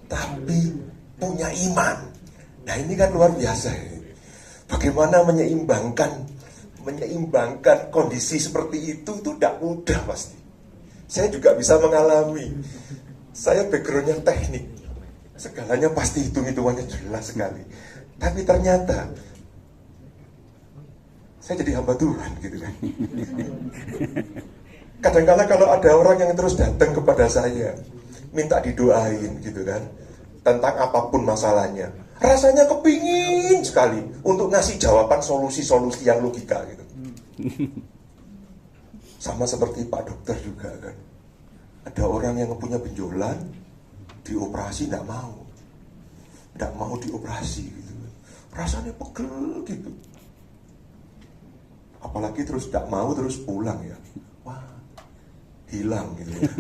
Tapi punya iman. Nah ini kan luar biasa ini. Bagaimana menyeimbangkan kondisi seperti itu tidak mudah pasti. Saya juga bisa mengalami. Saya backgroundnya teknik. Segalanya pasti hitung-hitungannya jelas sekali. Tapi ternyata saya jadi hamba Tuhan gitu kan. Kadang-kadang kalau ada orang yang terus datang kepada saya minta didoain gitu kan, tentang apapun masalahnya, rasanya kepingin sekali untuk ngasih jawaban solusi-solusi yang logika gitu. Sama seperti Pak Dokter juga kan, ada orang yang punya benjolan, dioperasi tidak mau dioperasi gitu, rasanya pegel gitu. Apalagi terus tidak mau terus pulang ya, wah hilang gitu ya.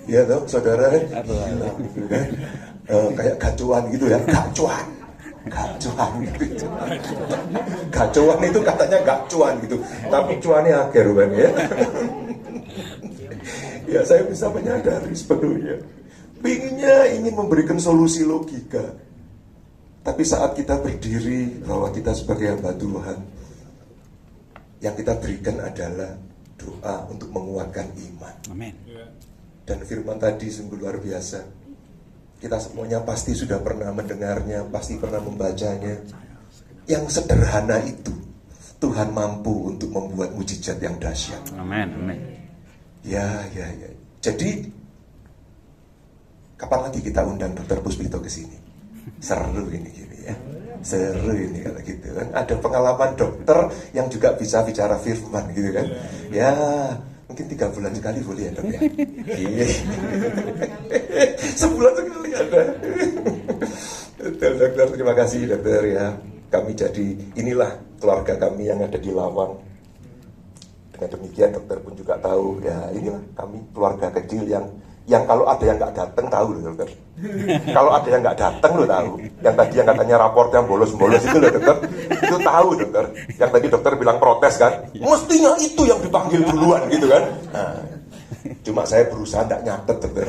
Iya toh saudara, hilang gitu kan. Kayak gacuan gitu ya, gacuan gitu. Gacuan itu katanya gak cuan gitu, tapi cuannya akhir kan ya. Ya saya bisa menyadari sepenuhnya, ingin memberikan solusi logika. Tapi saat kita berdiri bahwa kita sebagai hamba Tuhan, yang kita berikan adalah doa untuk menguatkan iman. Amin. Dan firman tadi sungguh luar biasa. Kita semuanya pasti sudah pernah mendengarnya, pasti pernah membacanya. Yang sederhana itu Tuhan mampu untuk membuat mujizat yang dahsyat. Amin. Ya. Jadi kapan lagi kita undang Dokter Puspito ke sini? Seru ini gini ya. Seru ini kalau gitu kan. Ada pengalaman dokter yang juga bisa bicara firman gitu kan. Ya, mungkin 3 bulan sekali boleh ya dok ya. Iya. Sebulan sekali ada. Betul dokter, terima kasih dokter ya. Kami jadi, inilah keluarga kami yang ada di Lawang. Dengan demikian dokter pun juga tahu ya, inilah kami keluarga kecil yang kalau ada yang nggak datang tahu loh dokter. Kalau ada yang nggak datang lo tahu. Yang tadi yang katanya raport yang bolos-bolos itu loh dokter. Itu tahu dokter. Yang tadi dokter bilang protes kan. Mestinya itu yang dipanggil duluan gitu kan. Nah, cuma saya berusaha nggak nyatet dokter.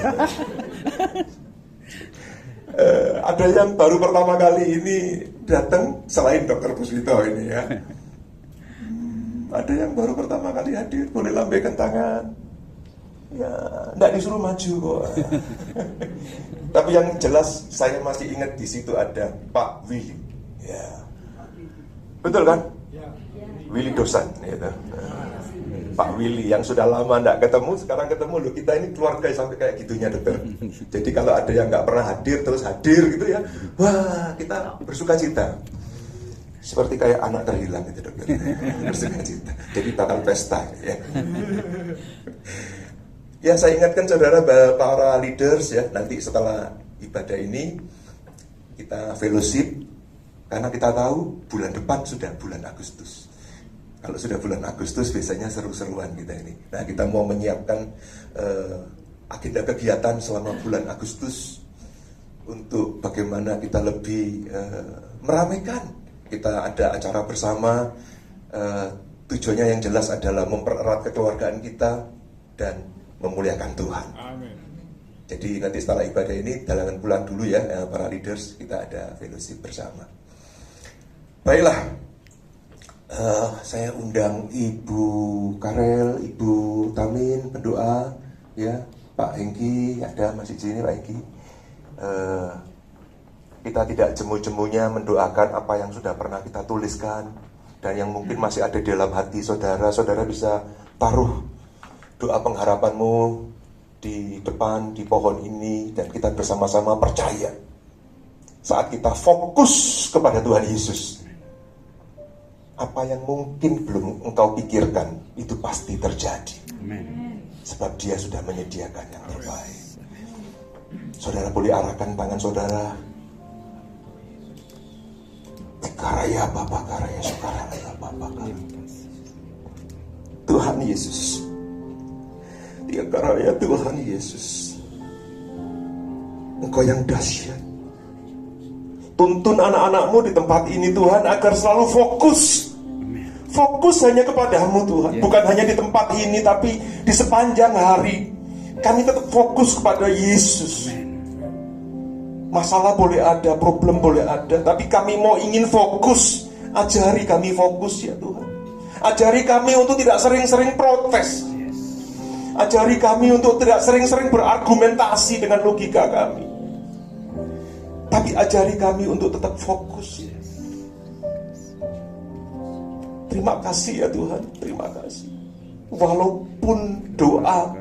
Ada yang baru pertama kali ini datang selain Dokter Puspito ini ya. Ada yang baru pertama kali hadir, boleh lambaikan tangan. Ya, enggak disuruh maju kok. Tapi yang jelas saya masih ingat di situ ada Pak Willy. Ya. Betul kan? Willy Dosan gitu. Pak Willy yang sudah lama enggak ketemu, sekarang ketemu loh. Kita ini keluarga sampai kayak gitunya dokter. Jadi kalau ada yang enggak pernah hadir terus hadir gitu ya. Wah, kita bersuka cita. Seperti kayak anak terhilang gitu dokter. Bersuka cita. Jadi bakal pesta ya. Ya saya ingatkan saudara para leaders ya, nanti setelah ibadah ini kita fellowship, karena kita tahu bulan depan sudah bulan Agustus. Kalau sudah bulan Agustus biasanya seru-seruan kita ini. Nah kita mau menyiapkan agenda kegiatan selama bulan Agustus untuk bagaimana kita lebih meramaikan. Kita ada acara bersama, tujuannya yang jelas adalah mempererat kekeluargaan kita dan memuliakan Tuhan. Amin. Jadi nanti setelah ibadah ini jangan pulang dulu ya para leaders, kita ada fellowship bersama. Baiklah, saya undang Ibu Karel, Ibu Tamin berdoa ya, Pak Hengki ada masih di sini Pak Hengki. Kita tidak jemu-jemunya mendoakan apa yang sudah pernah kita tuliskan dan yang mungkin masih ada di dalam hati saudara. Saudara bisa taruh doa pengharapanmu di depan, di pohon ini, dan kita bersama-sama percaya saat kita fokus kepada Tuhan Yesus, apa yang mungkin belum engkau pikirkan itu pasti terjadi. Amen. Sebab Dia sudah menyediakan yang terbaik. Saudara boleh arahkan tangan saudara. Karaya Bapa, karaya sukaraya Bapa, Tuhan Yesus. Dia karaya Tuhan Yesus. Engkau yang dahsyat. Tuntun anak-anakmu di tempat ini Tuhan agar selalu fokus. Fokus hanya kepadamu Tuhan. Bukan hanya di tempat ini, tapi di sepanjang hari. Kami tetap fokus kepada Yesus. Masalah boleh ada, problem boleh ada, tapi kami mau ingin fokus. Ajari kami fokus ya Tuhan. Ajari kami untuk tidak sering-sering protes. Ajari kami untuk tidak sering-sering berargumentasi dengan logika kami. Tapi ajari kami untuk tetap fokus. Terima kasih ya Tuhan, terima kasih. Walaupun doa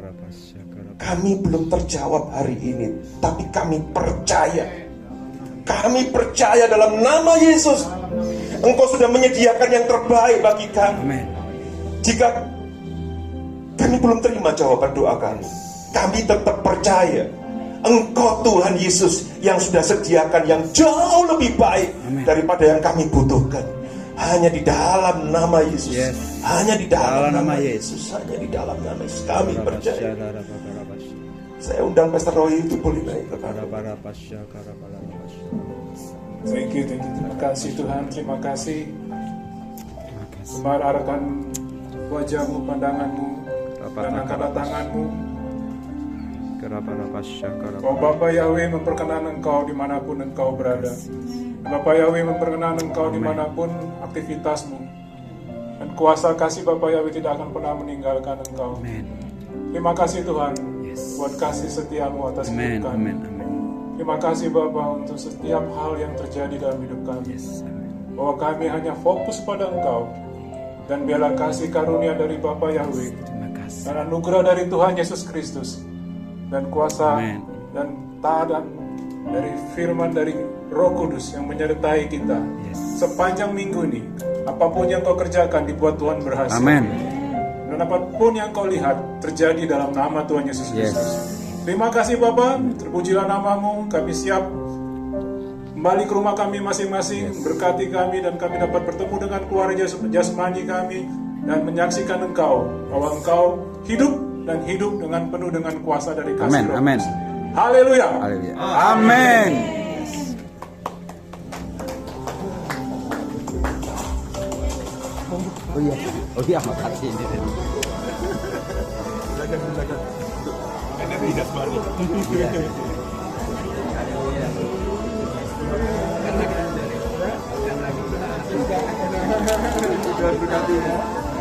kami belum terjawab hari ini, tapi kami percaya. Kami percaya dalam nama Yesus, Engkau sudah menyediakan yang terbaik bagi kami. Jika kami belum terima jawaban doa kami tetap percaya Engkau Tuhan Yesus yang sudah sediakan yang jauh lebih baik daripada yang kami butuhkan. Hanya di dalam nama Yesus, hanya di dalam nama Yesus, hanya di dalam nama Yesus kami percaya. Saya undang Pastor Roy itu boleh naik ke kanan. Thank you. Terima kasih Tuhan, terima kasih. Kemar arahkan wajahmu, pandanganmu, dan angkatlah tanganmu. Oh Bapa Yahweh, memperkenan Engkau dimanapun Engkau berada. Bapa Yahweh, memperkenan Engkau dimanapun aktivitasmu. Dan kuasa kasih Bapa Yahweh tidak akan pernah meninggalkan Engkau. Terima kasih Tuhan buat kasih setiamu atas hidup kami. Terima kasih Bapa untuk setiap hal yang terjadi dalam hidup kami. Bahwa kami hanya fokus pada Engkau. Dan biarlah kasih karunia dari Bapa Yahweh dan anugerah dari Tuhan Yesus Kristus dan kuasa dan taat dari firman dari Roh Kudus yang menyertai kita sepanjang minggu ini. Apapun yang kau kerjakan dibuat Tuhan berhasil. Dan apapun yang kau lihat terjadi dalam nama Tuhan Yesus Kristus. Terima kasih Bapa, terpujilah namamu. Kami siap kembali ke rumah kami masing-masing. Berkati kami dan kami dapat bertemu dengan keluarga jasmani kami dan menyaksikan Engkau, bahwa Engkau hidup dan hidup dengan penuh dengan kuasa dari kasih Roh. Haleluya. Amin. Oh iya, makasih.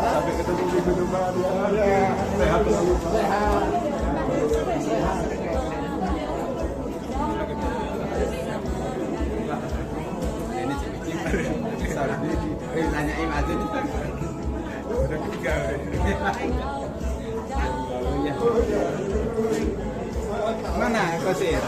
Sampai ketemu di depan. Sehat selalu. Nanyain aja nih. Udah tiga. Mana Kosir?